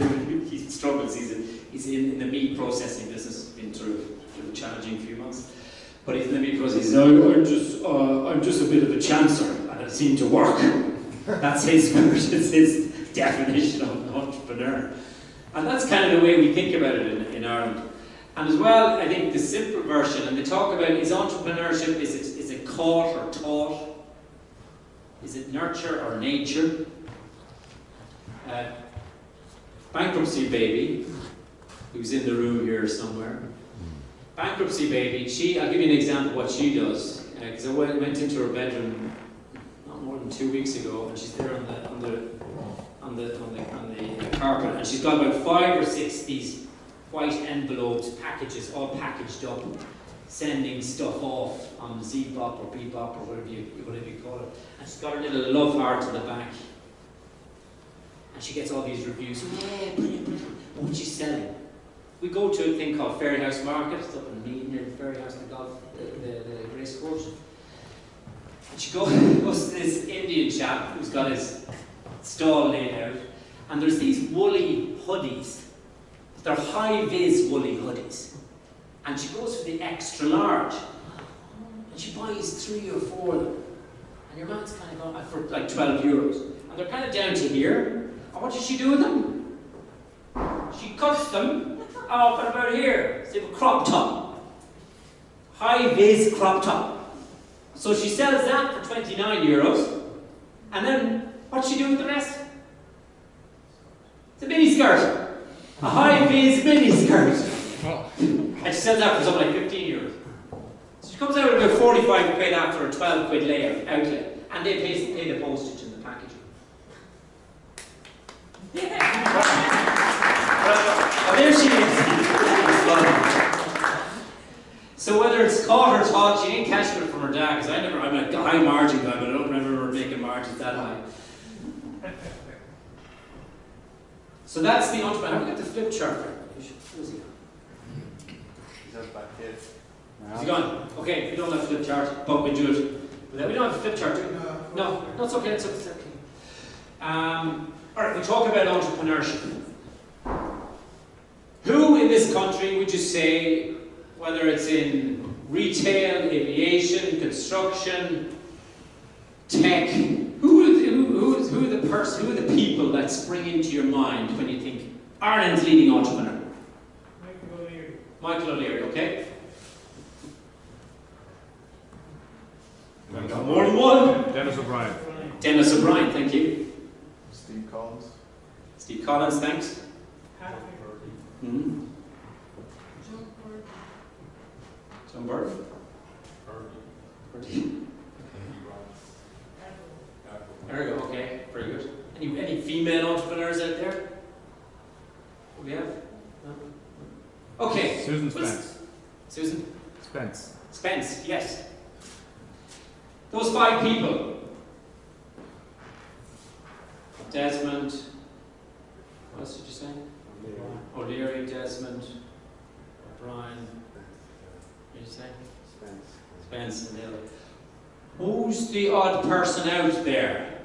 He struggles. He's in the meat processing business. Been through a challenging few months. But he's in the meat process. He says, I'm just a bit of a chancer, and it seemed to work. That's his definition of an entrepreneur. And that's kind of the way we think about it in Ireland. And as well, I think the simple version, and they talk about, is entrepreneurship, is it caught or taught? Is it nurture or nature? Bankruptcy baby, who's in the room here somewhere. Bankruptcy baby, I'll give you an example of what she does. Because I went into her bedroom not more than 2 weeks ago, and she's there on the carpet, and she's got about 5 or 6 these white envelopes, packages, all packaged up, sending stuff off on Zbop or Bebop or whatever you call it. And she's got her little love heart in the back. And she gets all these reviews. Yeah, brilliant. What she's selling. We go to a thing called Fairy House Market. It's up in Meath near the Fairy House, the race course. And she goes to this Indian chap who's got his stall laid out. And there's these woolly hoodies. They're high-vis woolly hoodies. And she goes for the extra large. And she buys 3 or 4 of them. And your man's kind of going for like €12. And they're kind of down to here. And what does she do with them? She cuts them off at about here. So you have a crop top. High-vis crop top. So she sells that for €29. And then what's she do with the rest? It's a mini skirt. A high-vis mini skirt. And she sells that for something like €15. So she's Comes out at about 45 quid after a 12 quid layout outlet, and they pay the postage in the packaging. Oh, there she is. So whether it's caught or taught, she ain't catching it from her dad, because I'm a high margin guy, but I don't remember making margins that high. So that's the entrepreneur. Have we got the flip chart? Where's he gone? He's out back here. Is he gone? Okay, we don't have a flip chart, but we do it. We don't have a flip chart, do we? No, it's okay, it's okay. Alright, we talk about entrepreneurship. Who in this country would you say, whether it's in retail, aviation, construction, tech, who are the people that spring into your mind when you think Ireland's leading entrepreneur? Michael O'Leary, okay? More than one. Dennis O'Brien. Dennis O'Brien, thank you. Steve Collins. Steve Collins, thanks. Mm-hmm. John Burton. There we go, okay, very good. Any female entrepreneurs out there? What do we have? No? Okay. Susan Spence. Susan? Spence. Spence, yes. Those 5 people. Desmond. What else did you say? O'Leary, Desmond, O'Brien. What did you say? Spence and Hill. Who's the odd person out there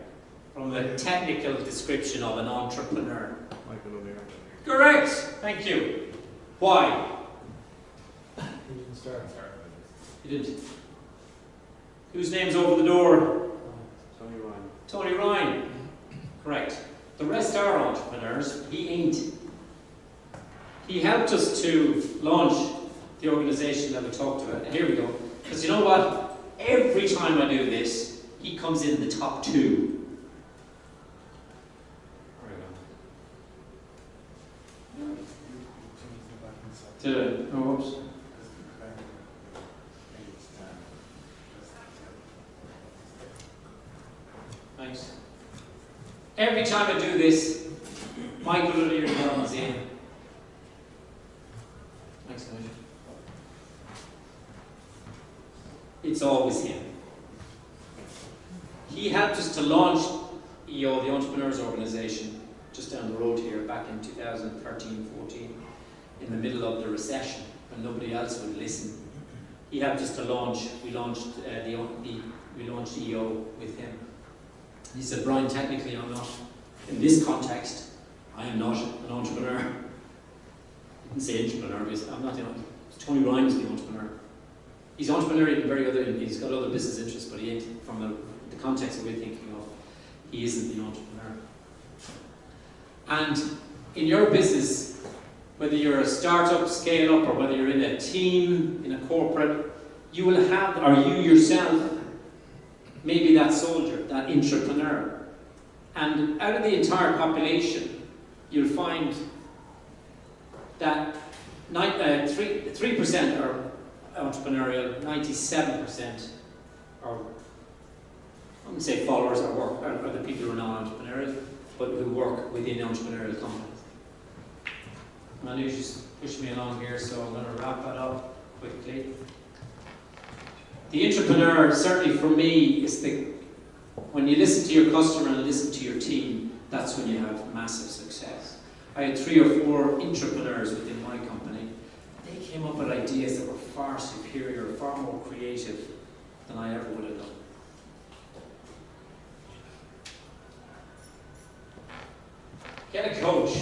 from the technical description of an entrepreneur? Michael O'Leary. Correct. Thank you. Why? He didn't start. You didn't. Whose name's over the door? Tony Ryan. Tony Ryan. Correct. The rest are entrepreneurs. He ain't. He helped us to launch the organisation that we talked about. And here we go. Because you know what? Every time I do this, he comes in the top 2. Oops. Thanks. Every time I do this, Michael O'Leary comes in. Thanks, Nigel. It's always him. He helped us to launch EO, the Entrepreneurs Organisation, just down the road here, back in 2013-14, in the middle of the recession, when nobody else would listen. He helped us to launch. We launched EO with him. He said, "Brian, technically I'm not, in this context, I am not an entrepreneur." He didn't say entrepreneur, because I'm not the entrepreneur. Tony Ryan's the entrepreneur. He's entrepreneurial in he's got other business interests, but he ain't, from the context that we're thinking of, he isn't the entrepreneur. And in your business, whether you're a startup, scale up, or whether you're in a team, in a corporate, you will have, or you yourself, maybe that soldier, that entrepreneur. And out of the entire population, you'll find that 3% are entrepreneurial, 97% are, I wouldn't say followers or work, are the people who are not entrepreneurial, but who work within entrepreneurial companies. Manu just pushed me along here, so I'm going to wrap that up quickly. The entrepreneur, certainly for me, is when you listen to your customer and listen to your team, that's when you have massive success. I had 3 or 4 entrepreneurs within my company. They came up with ideas that were far superior, far more creative than I ever would have done. Get a coach.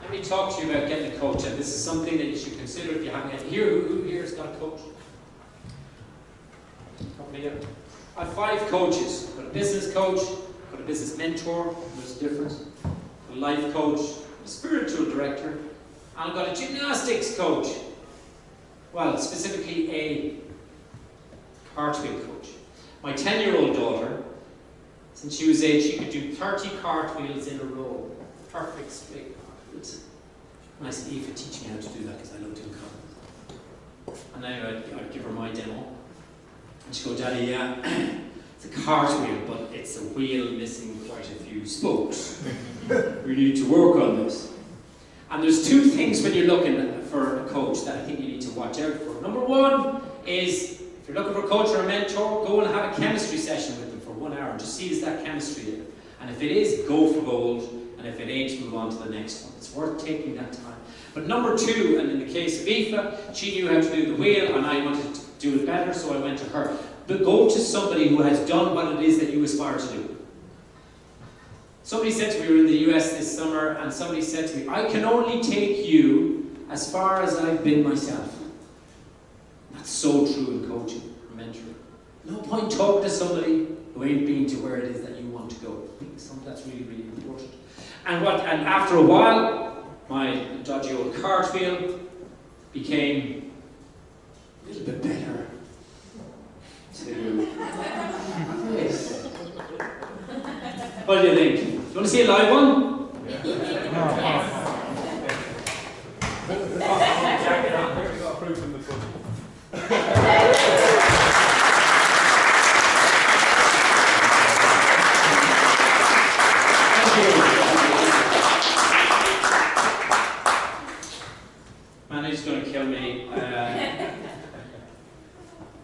Let me talk to you about getting a coach, and this is something that you should consider if you haven't had. Who here has got a coach? Probably. I have 5 coaches. I've got a business coach, I've got a business mentor, there's a difference, a life coach, a spiritual director, and I've got a gymnastics coach. Well, specifically a cartwheel coach. My 10-year-old daughter, since she was 8, she could do 30 cartwheels in a row. Perfect straight cartwheels. And I said, Eva, teach me how to do that because I love doing cartwheels. And now I'd give her my demo. And she goes, Daddy, yeah, it's a cartwheel, but it's a wheel missing quite a few spokes. We need to work on this. And there's two things when you're looking for a coach that I think you need to watch out for. Number one is, if you're looking for a coach or a mentor, go and have a chemistry session with them for 1 hour and just see is that chemistry there. And if it is, go for gold. And if it ain't, move on to the next one. It's worth taking that time. But number two, and in the case of Aoife, she knew how to do the wheel and I wanted to do it better, so I went to her. But go to somebody who has done what it is that you aspire to do. Somebody said to me, we were in the US this summer, and somebody said to me, I can only take you as far as I've been myself. That's so true in coaching or mentoring. No point talking to somebody who ain't been to where it is that you want to go. I think that's really, really important. And after a while, my dodgy old cartwheel became a little bit better. Yes. What do you think? You want to see a live one? Jacket on. Here we got proof in the foot. Manager's going to kill me.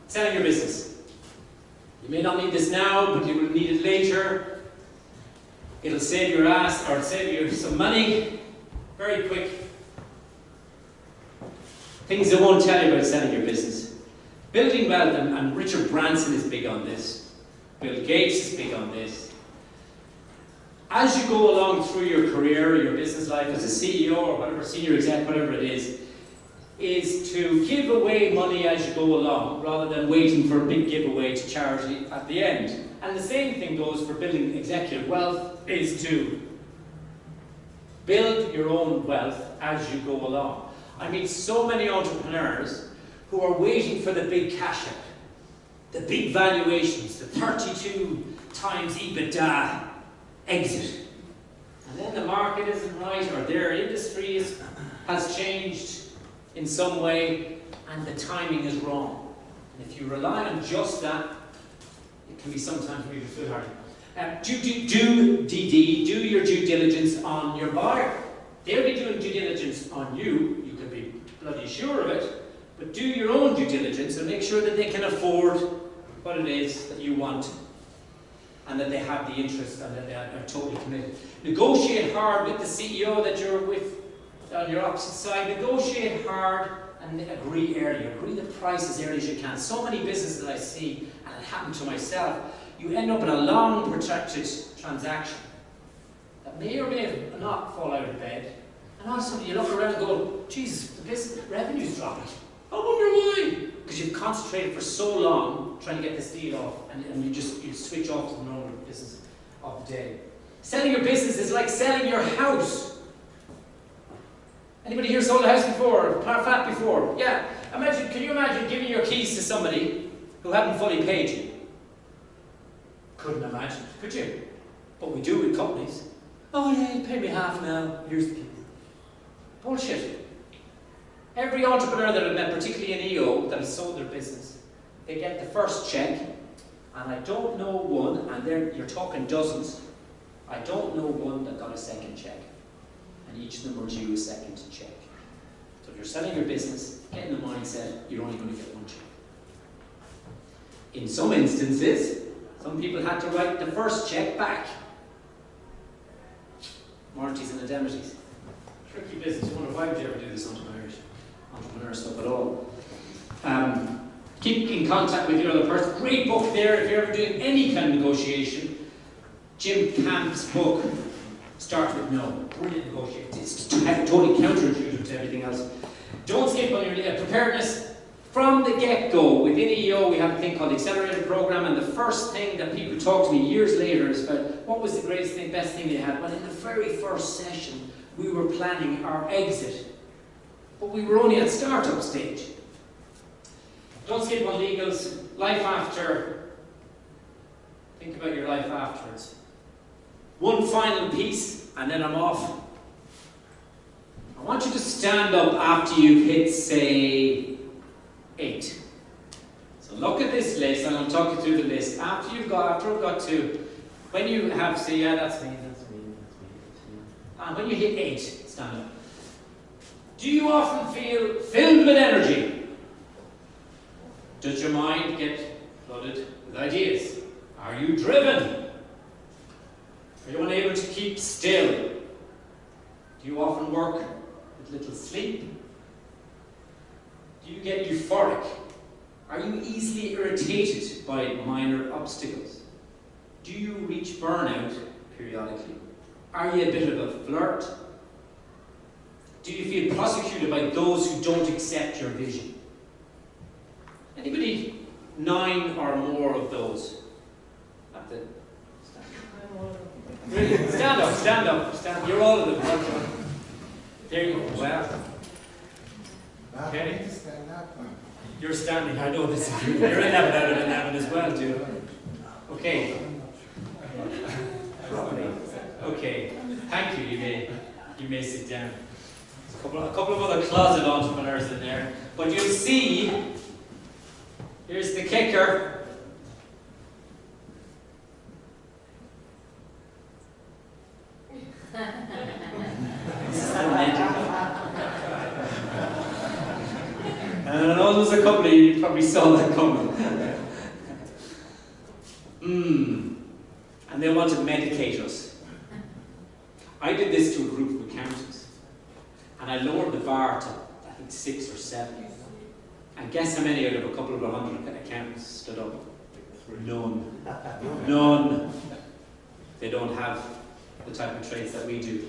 Selling your business. You may not need this now, but you will need it later. It'll save your ass, or save you some money very quick. Things I won't tell you about selling your business. Building wealth, and Richard Branson is big on this. Bill Gates is big on this. As you go along through your career, your business life as a CEO or whatever, senior exec, whatever it is to give away money as you go along, rather than waiting for a big giveaway to charity at the end. And the same thing goes for building executive wealth, is to build your own wealth as you go along. I meet so many entrepreneurs who are waiting for the big cash out, the big valuations, the 32 times EBITDA exit. And then the market isn't right, or their industry has changed in some way, and the timing is wrong. And if you rely on just that, it can be sometimes really foolhardy. Do your due diligence on your buyer. They'll be doing due diligence on you. You can be bloody sure of it, but do your own due diligence and make sure that they can afford what it is that you want, and that they have the interest and that they are totally committed. Negotiate hard with the CEO that you're with on your opposite side. Negotiate hard and agree early. Agree the price as early as you can. So many businesses that I see, and it happened to myself, you end up in a long, protracted transaction that may or may not fall out of bed, and all of a sudden you look around and go, Jesus, the business revenue's dropping. I wonder why? Because you've concentrated for so long trying to get this deal off, and you switch off to the normal business of the day. Selling your business is like selling your house. Anybody here sold a house before, flat before? Yeah. Can you imagine giving your keys to somebody who hadn't fully paid you? Couldn't imagine, could you? But we do with companies. Oh yeah, you pay me half now, here's the keys. Bullshit. Every entrepreneur that I've met, particularly in EO, that has sold their business, they get the first check, and I don't know one, and you're talking dozens, I don't know one that got a second check. And each of them were due a second check. So if you're selling your business, get in the mindset you're only going to get one check. In some instances, some people had to write the first check back. Warranties and indemnities. Tricky business. I wonder why would you ever do this entrepreneur stuff at all. Keep in contact with your other person. Great book there if you're ever doing any kind of negotiation. Jim Camp's book, Start With No. Brilliant negotiation. It's totally counterintuitive to everything else. Don't skip on your preparedness. From the get-go, within EO, we have a thing called the Accelerator Program, and the first thing that people talk to me years later is about what was the greatest thing, best thing they had. Well, in the very first session, we were planning our exit, but we were only at startup stage. Don't skip on legals. Life after. Think about your life afterwards. One final piece, and then I'm off. I want you to stand up after you've hit, say, 8. So look at this list. and I'll talk you through the list. After I've got to, when you have, see, yeah, that's me. And when you hit 8, stand up. Do you often feel filled with energy? Does your mind get flooded with ideas? Are you driven? Are you unable to keep still? Do you often work with little sleep? Do you get euphoric? Are you easily irritated by minor obstacles? Do you reach burnout periodically? Are you a bit of a flirt? Do you feel prosecuted by those who don't accept your vision? Anybody 9 or more of those? That's it. Really? Stand up, stand up, stand. You're all of them. Well done. There you go. Well. Okay. You're standing. I know this. You're 11 out of 11 as well, dude. Okay. Okay. Thank you. You may sit down. There's a couple of other closet entrepreneurs in there, but you'll see. Here's the kicker. And I know there's a couple of you probably saw that coming. And they want to medicate us. I did this to a group of accountants, and I lowered the bar to, I think, 6 or 7. And guess how many out of a couple of 100 accountants stood up? None. None. They don't have the type of traits that we do.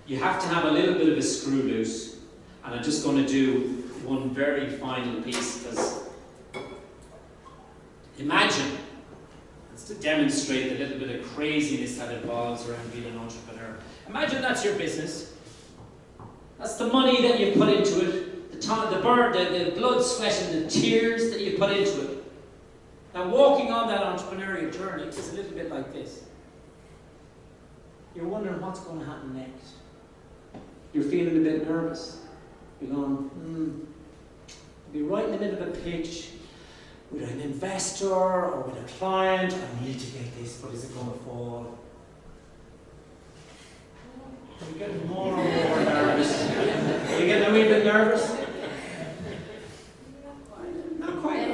You have to have a little bit of a screw loose, and I'm just going to do one very final piece, because imagine, it's to demonstrate the little bit of craziness that involves around being an entrepreneur. Imagine that's your business. That's the money that you put into it, the time, the blood, sweat, and the tears that you put into it. Now, walking on that entrepreneurial journey is a little bit like this. You're wondering what's going to happen next. You're feeling a bit nervous. You're going, be right in the middle of a pitch with an investor or with a client. I need to get this, but is it going to fall? You're getting more and more nervous. Are you getting a wee bit nervous? Not quite.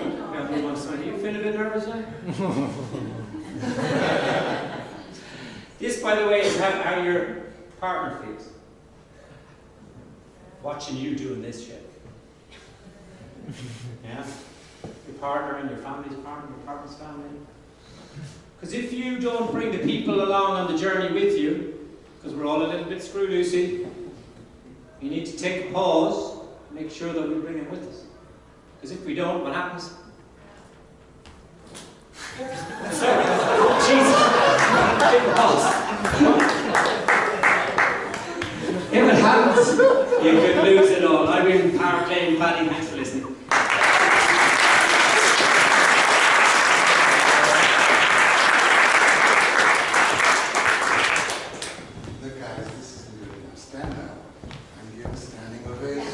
You feel a bit nervous now? This, by the way, is how your partner feels. Watching you doing this shit. Yeah? Your partner and your family's partner, your partner's family. Because if you don't bring the people along on the journey with you, because we're all a little bit screw loosey, you need to take a pause, make sure that we bring them with us. Because if we don't, what happens? Jesus! Take a pause. If it happens, you could lose it all. I've been playing Paddy. Thanks for listening. Look, guys, this is really a stand up. I'm giving a standing ovation.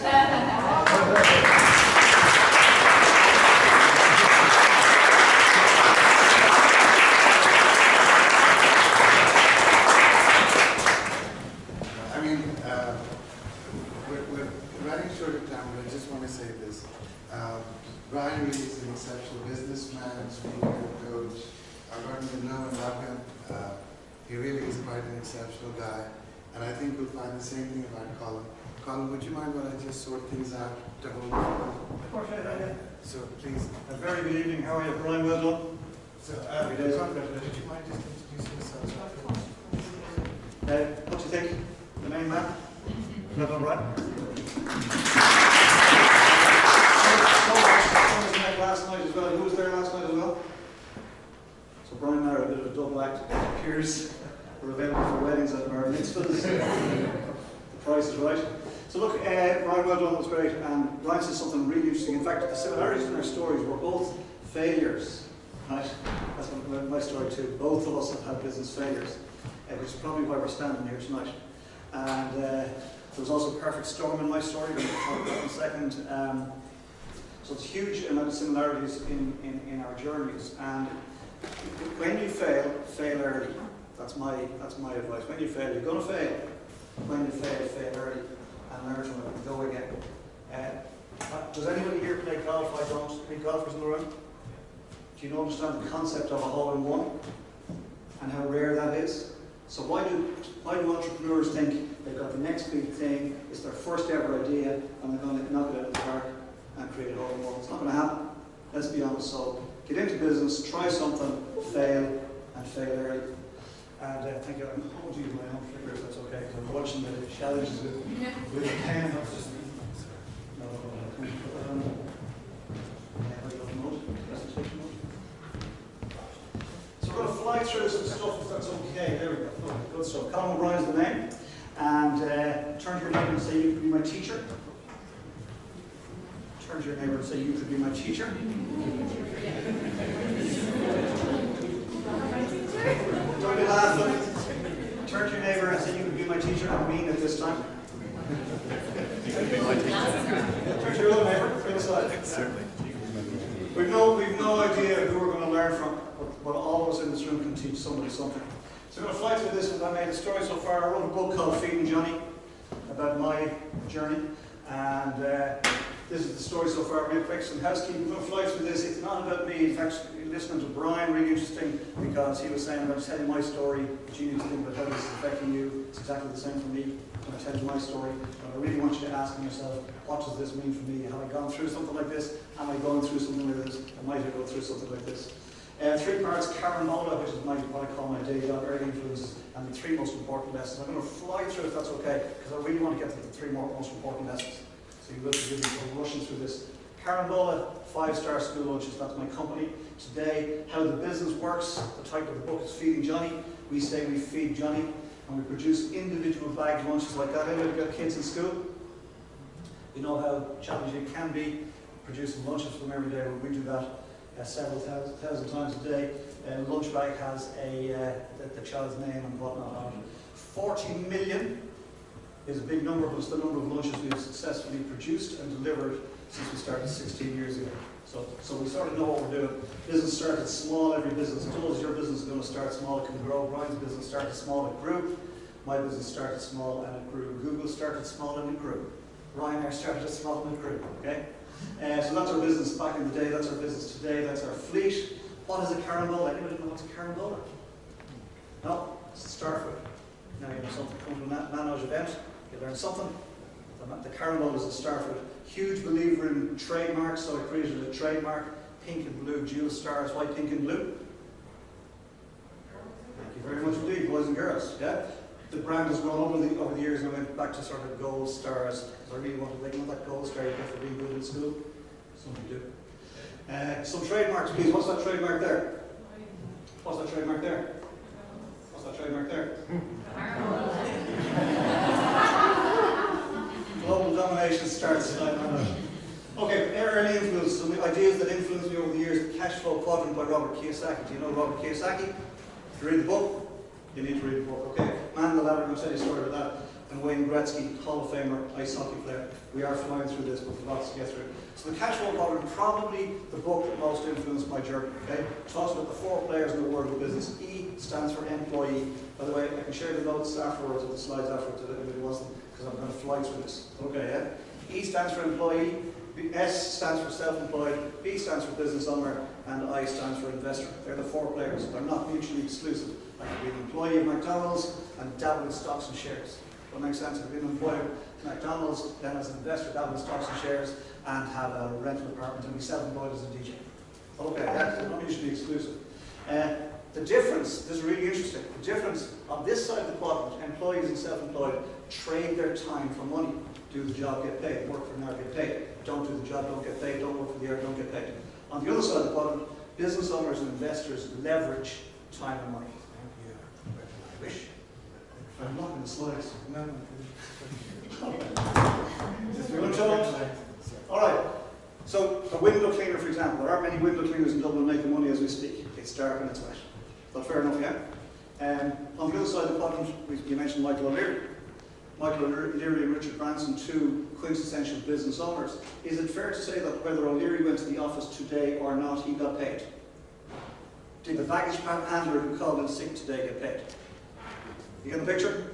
Brian really is an exceptional businessman, speaker, coach. I've gotten to know and love him. He really is quite an exceptional guy. And I think we'll find the same thing about Colin. Colin, would you mind while I just sort things out to hold you? Of course, yeah. So please. A very good evening. How are you, Brian? Well done. So, Colin, would you mind just introducing yourself? What do you think? The main man? Well done, Brian. Last night as well. Who was there last night as well? So Brian and I are a bit of a double act. Peers were available for weddings at our mitzvahs. The price is right. So look, Brian, well done, was great. And Brian said something really interesting. In fact, the similarities in our stories were both failures. Right? That's my story too. Both of us have had business failures, which is probably why we're standing here tonight. And there was also a perfect storm in my story. We'll talk about that in a second. So it's huge amount of similarities in our journeys. And when you fail, fail early. That's my advice. When you fail, you're going to fail. When you fail, fail early and learn from it and go again. Does anybody here play golf? I don't. Any golfers in the room? Do you understand the concept of a hole-in-one and how rare that is? So why do entrepreneurs think they've got the next big thing, it's their first ever idea, and they're going to knock it out of the park and create a hole-in-one? It's not going to happen. Let's be honest. So get into business, try something, fail, and fail early. And thank you. I'm hoping to use my own flicker if that's okay, because I'm watching the challenges with the pen. No, can we put that on? Presentation mode. So we're going to fly through some stuff if that's okay. There we go. Okay, good stuff. Colin O'Brien's the name. And turn to your neighbour and say, you could be my teacher. Turn to your neighbour and say, you could be my teacher. Don't be laughing. Turn to your neighbour and say, you could be my teacher. I mean it this time. You could be my teacher. Turn to your other neighbour. Bring aside. Certainly. We've no idea who we're going to learn from, but all of us in this room can teach somebody something. So we're going to fly through this, and I made a story so far. I wrote a book called Feeding Johnny about my journey, and this is the story so far. Real quick, some housekeeping. We're going to fly through this. It's not about me. In fact, listening to Brian, really interesting, because he was saying, I'm going to tell you my story, but you need to think about how this is affecting you. It's exactly the same for me. I'm going to tell you my story, but I really want you to ask yourself, what does this mean for me? Have I gone through something like this? Am I going through something like this? Or might I go through something like this? 3 parts, carambola, which is what I call my day job, early influences, and the 3 most important lessons. I'm going to fly through if that's okay, because I really want to get to the 3 most important lessons. So you will forgive me for rushing through this. Carambola, 5-star school lunches, that's my company. Today, how the business works, the title of the book is Feeding Johnny. We say we feed Johnny, and we produce individual bagged lunches like that. Anybody got kids in school? You know how challenging it can be producing lunches for them every day. We do that several thousand times a day. Lunch bag has the child's name and whatnot on it. 40 million is a big number, but it's the number of lunches we have successfully produced and delivered since we started 16 years ago. So we sort of know what we're doing. Business started small, every business does. Your business is going to start small, it can grow. Brian's business started small, it grew. My business started small and it grew. Google started small and it grew. Ryanair started small and it grew. Okay? So that's our business back in the day, that's our business today, that's our fleet. What is a carambola? Anybody know what's a carambola? No? It's a starfruit. Now you know something, come to a Nano's event, you learn something. The carambola is a starfruit. Huge believer in trademarks, so I created a trademark, pink and blue, dual stars. Why pink and blue? Thank you very much indeed, boys and girls. Yeah? The brand has grown over the years, and I went back to sort of gold stars, because I really wanted, like, you know that gold star you get for being good in school? Some of you do. Some trademarks, please. What's that trademark there? What's that trademark there? What's that trademark there? Global domination starts. Okay, early influence. Some ideas that influenced me over the years. Cash Flow Quadrant by Robert Kiyosaki. Do you know Robert Kiyosaki? Did you read the book? You need to read the book. Okay. Man the Ladder, I'm going to tell you a story about that. And Wayne Gretzky, Hall of Famer, ice hockey player. We are flying through this, but we've lots to get through. So the Cash Flow Quadrant, probably the book that most influenced my journey. Okay, talks about the 4 players in the world of business. E stands for employee. By the way, I can share the notes afterwards, or the slides afterwards, if it wasn't, because I'm going to fly through this. Okay, yeah. E stands for employee. S stands for self-employed. B stands for business owner, and I stands for investor. They're the 4 players. They're not mutually exclusive. I can be an employee of McDonald's and dabble in stocks and shares. That makes sense. I can be an employee of McDonald's, then as an investor, dabble in stocks and shares, and have a rental apartment and be self-employed as a DJ. Okay, that's not mutually exclusive. The difference, this is really interesting, the difference on this side of the quadrant, employees and self-employed trade their time for money. Do the job, get paid. Work for an hour, get paid. Don't do the job, don't get paid. Don't work for the hour, don't get paid. On the other side of the quadrant, business owners and investors leverage time and money. I wish. I'm not in the slides. All right. So a window cleaner, for example. There aren't many window cleaners in Dublin making money as we speak. It's dark and it's wet. Is that fair enough, yeah? On the other side of the quadrant, you mentioned Michael O'Leary. Michael O'Leary and Richard Branson, two quintessential business owners. Is it fair to say that whether O'Leary went to the office today or not, he got paid? Did the baggage handler who called in sick today get paid? You get the picture?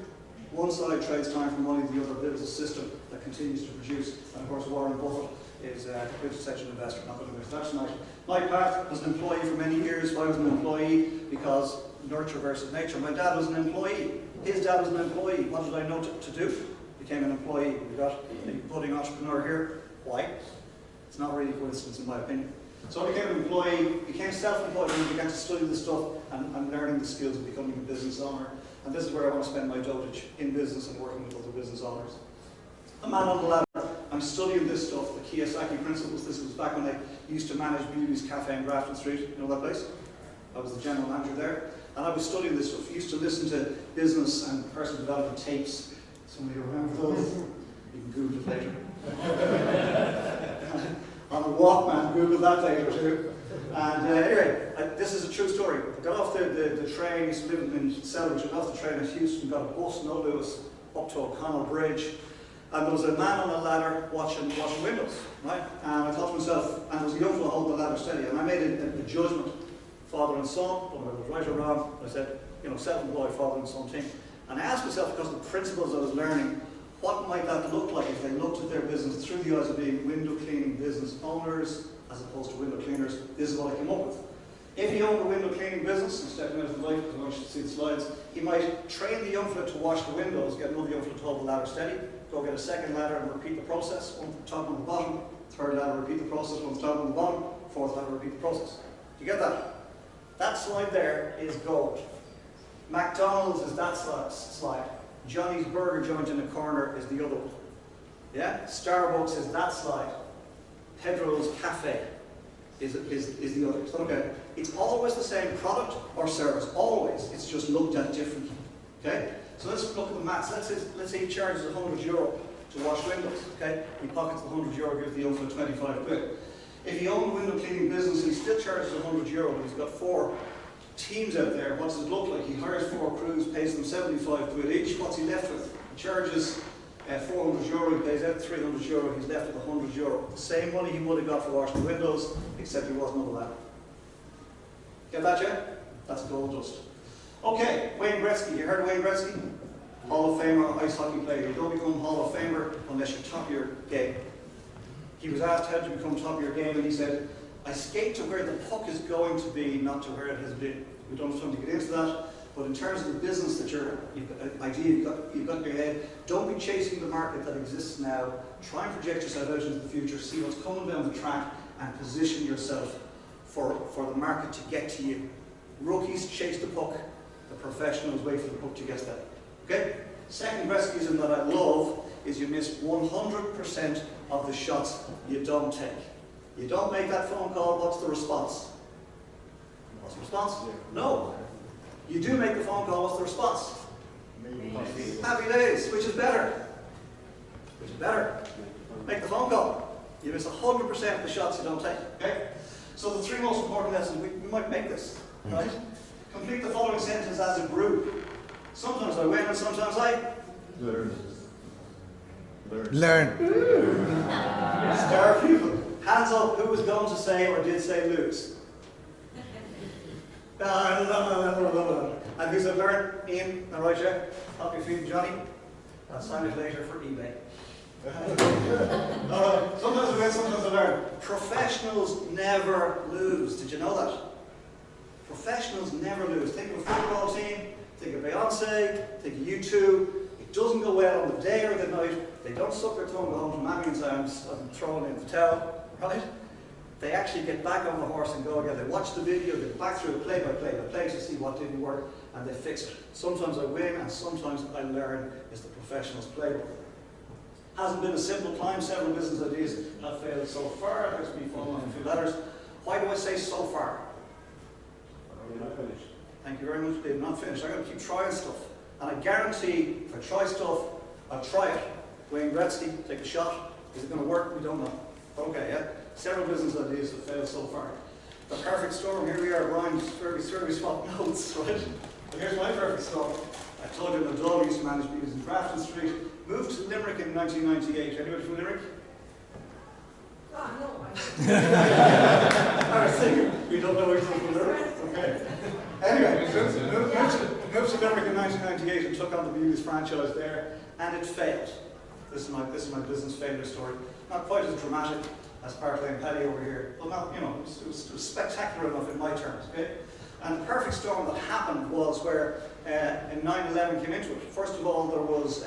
One side trades time for money, the other builds a system that continues to produce. And of course, Warren Buffett is a quintessential investor. Not going to go into that tonight. My Pat was an employee for many years. I was an employee because nurture versus nature. My dad was an employee. His dad was an employee. What did I know to do? Became an employee. We got a budding entrepreneur here. Why? It's not really a coincidence in my opinion. So I became an employee, became self-employed, and began to study this stuff and learning the skills of becoming a business owner. And this is where I want to spend my dotage, in business and working with other business owners. A man on the ladder. I'm studying this stuff, the Kiyosaki principles. This was back when I used to manage Beauty's Cafe in Grafton Street. You know that place? I was the general manager there. And I was studying this stuff. I used to listen to business and personal development tapes. Somebody remember those? You can Google it later. On a Walkman, Google that later too. And anyway, this is a true story. I got off the train, I used to live in Selwyn, I got off the train at Houston, got a bus in Old Lewis up to O'Connell Bridge. And there was a man on a ladder washing windows, right? And I thought to myself, and there was a young fellow holding the ladder steady, and I made a judgment, father and son, whether it was right or wrong. I said, you know, self-employed father and son team. And I asked myself, because of the principles I was learning, what might that look like if they looked at their business through the eyes of being window cleaning business owners as opposed to window cleaners? This is what I came up with. If he owned a window cleaning business, and stepping out of the light because I want you to see the slides, he might train the young fella to wash the windows, get another young fella to hold the ladder steady, go get a second ladder and repeat the process, one from the top and the bottom, third ladder, repeat the process, one from the top and the bottom, fourth ladder, repeat the process. Do you get that? That slide there is gold. McDonald's is that slide. Johnny's Burger Joint in the corner is the other one. Yeah? Starbucks is that slide. Pedro's Cafe is the other. Okay. It's always the same product or service. Always. It's just looked at differently. Okay? So let's look at the maths. Let's say he charges €100 to wash windows. Okay? He pockets the €100, gives the young for 25 quid. If he owned a window cleaning business, he still charges €100, but he's got 4 teams out there. What does it look like? He hires 4 crews, pays them 75 quid each. What's he left with? He charges €400, he pays out €300, he's left with €100. The same money he would have got for washing the windows, except he wasn't on the ladder. Get that yet? That's gold dust. Okay, Wayne Gretzky. You heard of Wayne Gretzky? Hall of Famer, ice hockey player. You don't become Hall of Famer unless you're top of your game. He was asked how to become top of your game, and he said, I skate to where the puck is going to be, not to where it has been. We don't have time to get into that, but in terms of the business that you've got an idea you've got in your head, don't be chasing the market that exists now. Try and project yourself out into the future, see what's coming down the track, and position yourself for the market to get to you. Rookies chase the puck, the professionals wait for the puck to get there. Okay? Second Gretzkyism that I love is you miss 100% of the shots you don't take. You don't make that phone call, what's the response? What's the response? No. You do make the phone call, what's the response? Happy days. Which is better? Which is better? Make the phone call. You miss 100% of the shots you don't take. Okay? So the 3 most important lessons, we might make this, right? Complete the following sentence as a group. Sometimes I win and sometimes I Learn. Star people. Hands up who was going to say or did say lose. And who said learn? Ian, all right, yeah? Help your feet, Johnny. I'll sign it later for eBay. Sometimes I win, sometimes I learn. Professionals never lose. Did you know that? Professionals never lose. Think of a football team, think of Beyonce, think of U2. It doesn't go well on the day or the night. They don't suck their tongue, go home to mammy and say, I'm throwing in the towel, right? They actually get back on the horse and go again. They watch the video, they go back through it play by play to see what didn't work, and they fix it. Sometimes I win and sometimes I learn is the professional's playbook. Hasn't been a simple climb. Several business ideas have failed so far. There's me falling off a few ladders. Why do I say so far? We're not finished. Thank you very much, Dave. Not finished. I'm going to keep trying stuff. And I guarantee if I try stuff, I'll try it. Wayne Gretzky, take a shot. Is it going to work? We don't know. Okay, yeah? Several business ideas have failed so far. The perfect storm, here we are, Brian's very swap notes, right? But here's my perfect storm. I told you I'm a dog used to manage Beauties in Grafton Street. Moved to Limerick in 1998. Anybody from Limerick? No, I was thinking, you don't know anything from Limerick? Okay. Anyway, moved to Limerick in 1998 and took on the Beauties franchise there, and it failed. This is my business failure story. Not quite as dramatic as Park Lane Paddy over here, but not, you know, it was spectacular enough in my terms, okay? And the perfect storm that happened was where in 9/11 came into it. First of all, there was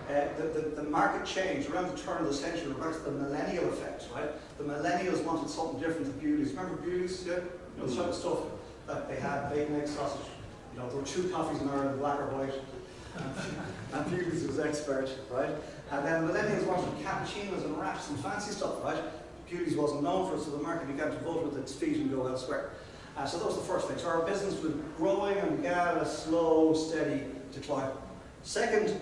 the market changed around the turn of the century, regards to the millennial effect, right? The millennials wanted something different to Beauties. Remember Beauties? Yeah? You know, the type of stuff that they had, bacon, egg, sausage. You know, there were 2 coffees in Ireland, black or white. And Beauties was expert, right? And then millennials wanted cappuccinos and wraps and fancy stuff, right? Beauties wasn't known for it, so the market began to vote with its feet and go elsewhere. So that was the first thing. So our business was growing and began a slow, steady decline. Second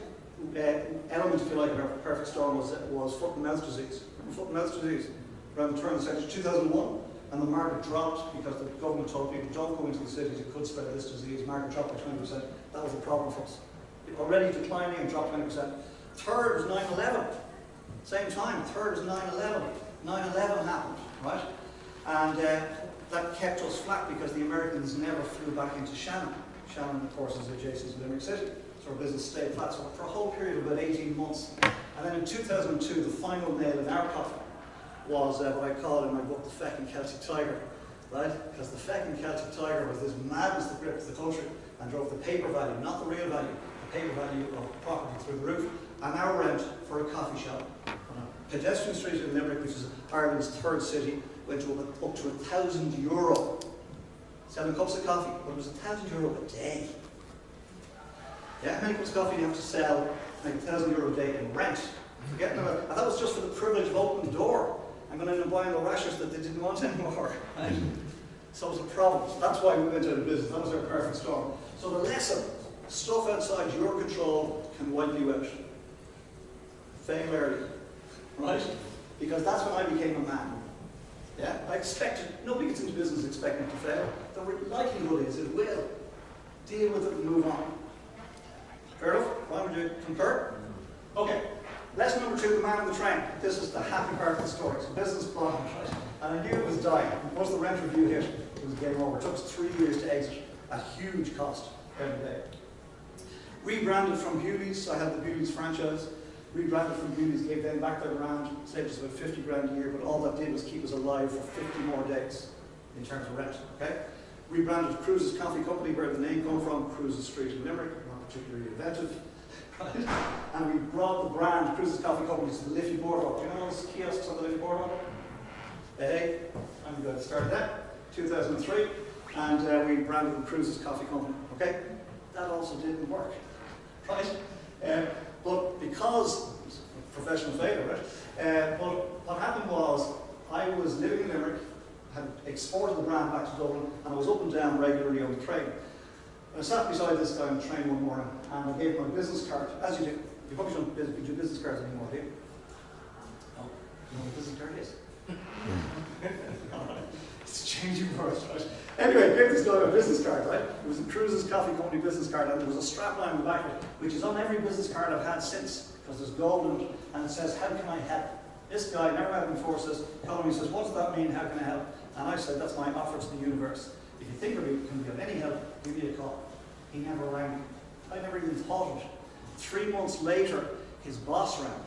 element, if you like, in our perfect storm was foot and mouth disease. Foot and mouth disease around the turn of the century, 2001. And the market dropped because the government told people, don't go into the cities, it could spread this disease. Market dropped by 20%. That was a problem for us. Already declining and dropped 20%. Third was 9/11. Same time, third was 9/11. 9/11 happened, right? And that kept us flat because the Americans never flew back into Shannon. Shannon, of course, is adjacent to Limerick City. So our business stayed flat. So for a whole period of about 18 months. And then in 2002, the final nail in our coffin was what I call in my book the feckin' Celtic Tiger, right? Because the feckin' Celtic Tiger was this madness that gripped the country and drove the paper value, not the real value, the paper value of property through the roof. And our rent for a coffee shop on a pedestrian street in Limerick, which is Ireland's 3rd city, went to up to €1,000. Selling cups of coffee, but it was €1,000 a day. Yeah, how many cups of coffee do you have to sell to make €1,000 a day in rent? Forgetting about it. And that was just for the privilege of opening the door and going in and buying the rashers that they didn't want anymore. Right? So it was a problem. So that's why we went out of business. That was our perfect storm. So the lesson, stuff outside your control can wipe you out. Fail early, right? Because that's when I became a man. Yeah, I expected, nobody gets into business expecting to fail. The likelihood is it will. Deal with it and move on. Fair enough? Ryan, would you concur? Okay. Lesson number 2, the man on the train. This is the happy part of the story. So business problem, right? And I knew it was dying. Once the rent review hit, it was game over. It took us 3 years to exit at huge cost every day. Rebranded from Beauties, I had the Beauties franchise. Rebranded from Beauties, gave them back their brand, saved us about 50 grand a year, but all that did was keep us alive for 50 more days in terms of rent, okay? Rebranded Cruises Coffee Company, where the name come from, Cruises Street in Limerick, not particularly inventive, right? And we brought the brand Cruises Coffee Company to the Liffey Boardwalk. Do you know those kiosks on the Liffey Boardwalk? Hey, I'm going to start that, 2003, and we branded the Cruises Coffee Company, okay? That also didn't work, right? But because, it's a professional failure, right? But what happened was, I was living in Limerick, had exported the brand back to Dublin, and I was up and down regularly on the train. And I sat beside this guy on the train one morning, and I gave him my business card, as you do. You probably don't do business cards anymore, do you? No? You know what a business card is? It's a changing world, right? Anyway, I gave this guy a business card, right? It was a Cruises Coffee Company business card, and there was a strapline on the back of it, which is on every business card I've had since, because there's gold in it, and it says, how can I help? This guy, never had it before, says, called me, says, what does that mean, how can I help? And I said, that's my offer to the universe. If you think of it, can be of any help, give me a call. He never rang me. I never even thought of it. 3 months later, his boss rang.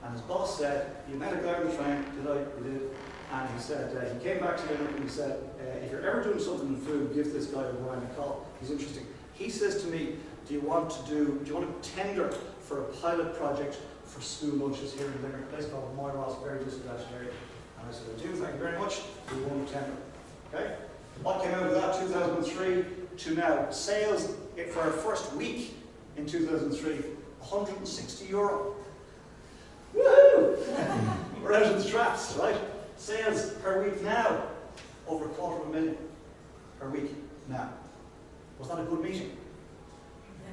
And his boss said, you met a guy on the train, did I? You did. And he said, he came back to me and he said, if you're ever doing something in food, give this guy Ryan a call. He's interesting. He says to me, do you want to tender for a pilot project for school lunches here in Limerick, a place called Moyross, very disadvantaged area? And I said, I do, thank you very much. We won the tender. Okay? What came out of that, 2003 to now? Sales for our first week in 2003, €160. Woohoo! We're out of the traps, right? Sales per week now, over $250,000 per week now. Was that a good meeting?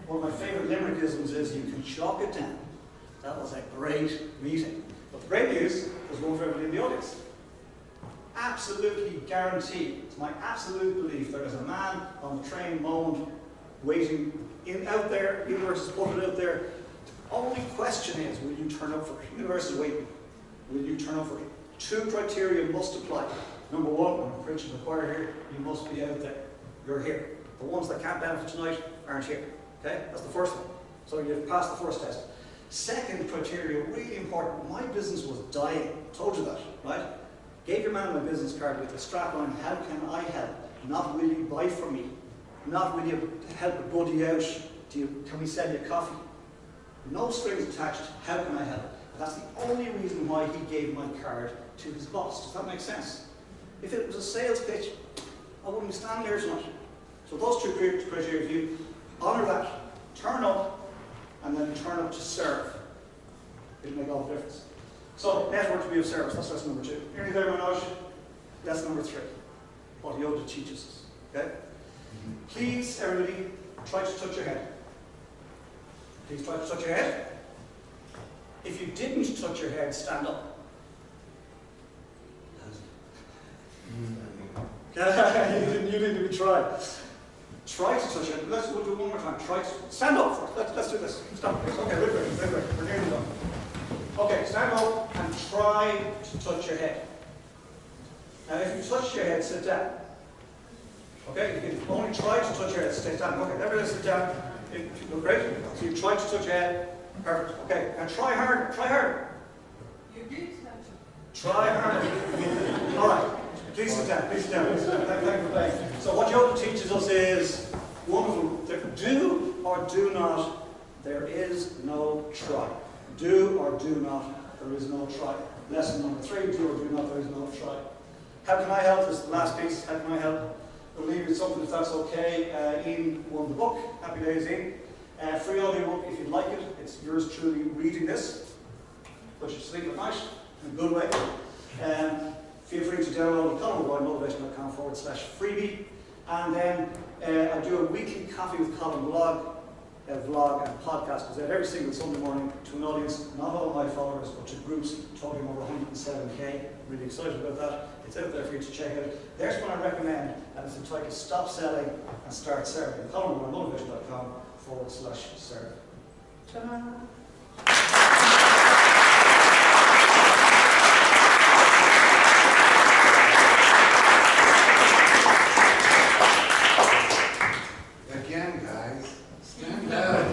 One of my favourite Limerickisms is you can chalk it down. That was a great meeting. But the great news was one for everybody in the audience. Absolutely guaranteed, it's my absolute belief, there is a man on the train moment waiting out there, universe has put it out there. The only question is, will you turn up for it? Universe is waiting. Will you turn up for it? 2 criteria must apply. Number 1, I'm preaching to the choir here, you must be out there. You're here. The ones that can't benefit tonight aren't here. Okay? That's the first one. So you've passed the first test. Second criteria, really important. My business was dying. Told you that, right? Gave your man my business card with the strap on, how can I help? Not will you buy from me? Not will you help a buddy out? Can we sell you coffee? No strings attached, how can I help? That's the only reason why he gave my card to his boss. Does that make sense? If it was a sales pitch, I wouldn't be standing here tonight. So those 2 criteria, if you honour that, turn up, and then turn up to serve. It'll make all the difference. So, network to be of service, that's lesson number 2. Nearly there, Manoj. Lesson number 3. What Yoda teaches us. Okay? Please, everybody, try to touch your head. Please try to touch your head. If you didn't touch your head, stand up. You didn't even try. Try to touch your head. We'll do it one more time. Try to stand up. Let's do this. Stop. Okay, we're nearly done. Okay, stand up and try to touch your head. Now, if you touch your head, sit down. Okay, you can only try to touch your head, stay down. Okay, everybody sit down. Great. So you try to touch your head. Perfect. Okay, and try harder. Try harder. You did touch Try harder. All right. Please sit down. Please sit down. Please sit down. Thank you for playing. So what Yoda teaches us is wonderful. Do or do not. There is no try. Do or do not. There is no try. Lesson number 3. Do or do not. There is no try. How can I help? This is the last piece. How can I help? We'll leave you with something if that's okay. Ian won the book. Happy days, Ian. Free audio book if you'd like it. It's yours truly reading this. Put you to sleep at night in a good way. Feel free to download the colinmotivation.com/freebie. And then I do a weekly Coffee with Colin vlog and podcast. Goes out every single Sunday morning to an audience, not all my followers, but to groups talking over 107k. Really excited about that. It's out there for you to check out. There's one I recommend, and it's entitled Stop Selling and Start Serving. colinmotivation.com/serve. Ta-da! Again, guys, stand up.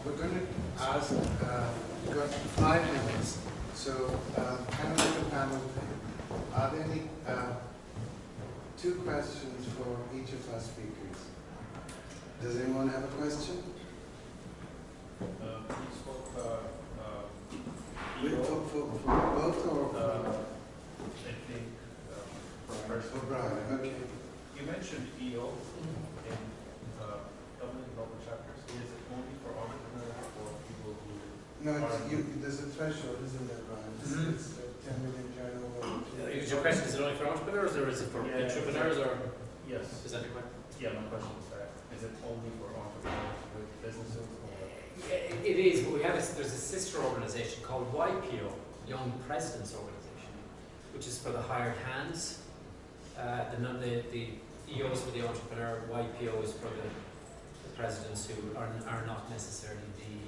We're going to ask, we've got 5 minutes, so kind of like a panel thing. Are there any 2 questions for each of our speakers? Does anyone have a question? You spoke For both or I think for Brian? Okay. you mentioned EO in Dublin local chapters. Is it only for entrepreneurs or people who No, there's a threshold, isn't there, Brian? It's 10 million turnover. Is your question, is it only for entrepreneurs or is it for entrepreneurs or? Yes. Is that your question? Yeah, my question is that. Is it only for entrepreneurs with businesses or? Yeah, it is, but there's a sister organisation called YPO, Young Presidents Organisation, which is for the hired hands. The EOs for the entrepreneur, YPO is for the presidents who are not necessarily the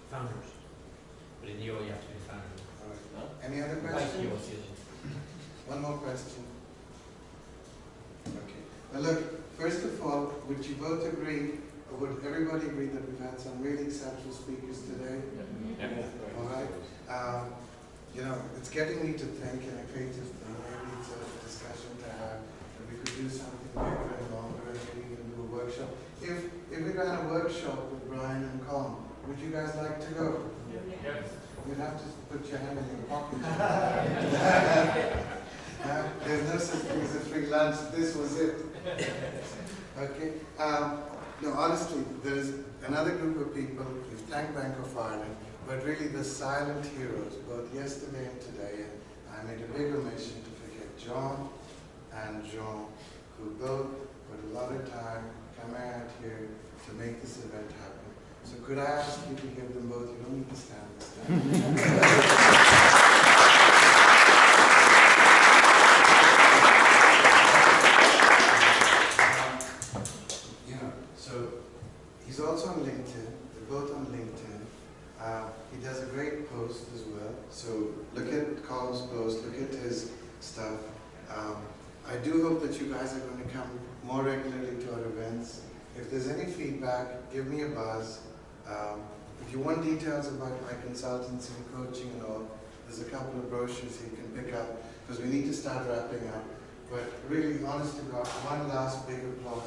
founders. But in EO you have to be the founder. All right. Any other questions? YPO is the One more question. Okay. Now look, first of all, would you both agree, or would everybody agree that we've had some really exceptional speakers today? All right. You know, it's getting me to think in a creative thing. Maybe it's a discussion to have that we could do something bigger and longer, and maybe even do a workshop. If we ran a workshop with Brian and Colin, would you guys like to go? Yes. You'd have to put your hand in your pocket. There's no such thing as a free lunch. This was it. Okay. No, honestly, there's another group of people. We've thanked Bank of Ireland, but really the silent heroes, both yesterday and today. And I made a big omission to forget John and Jean, who both put a lot of time coming out here to make this event happen. So could I ask you to give them both? You don't need to stand. post, look at his stuff. I do hope that you guys are going to come more regularly to our events. If there's any feedback, give me a buzz. If you want details about my consultancy and coaching and all, there's a couple of brochures you can pick up because we need to start wrapping up. But really, honest to God, one last big applause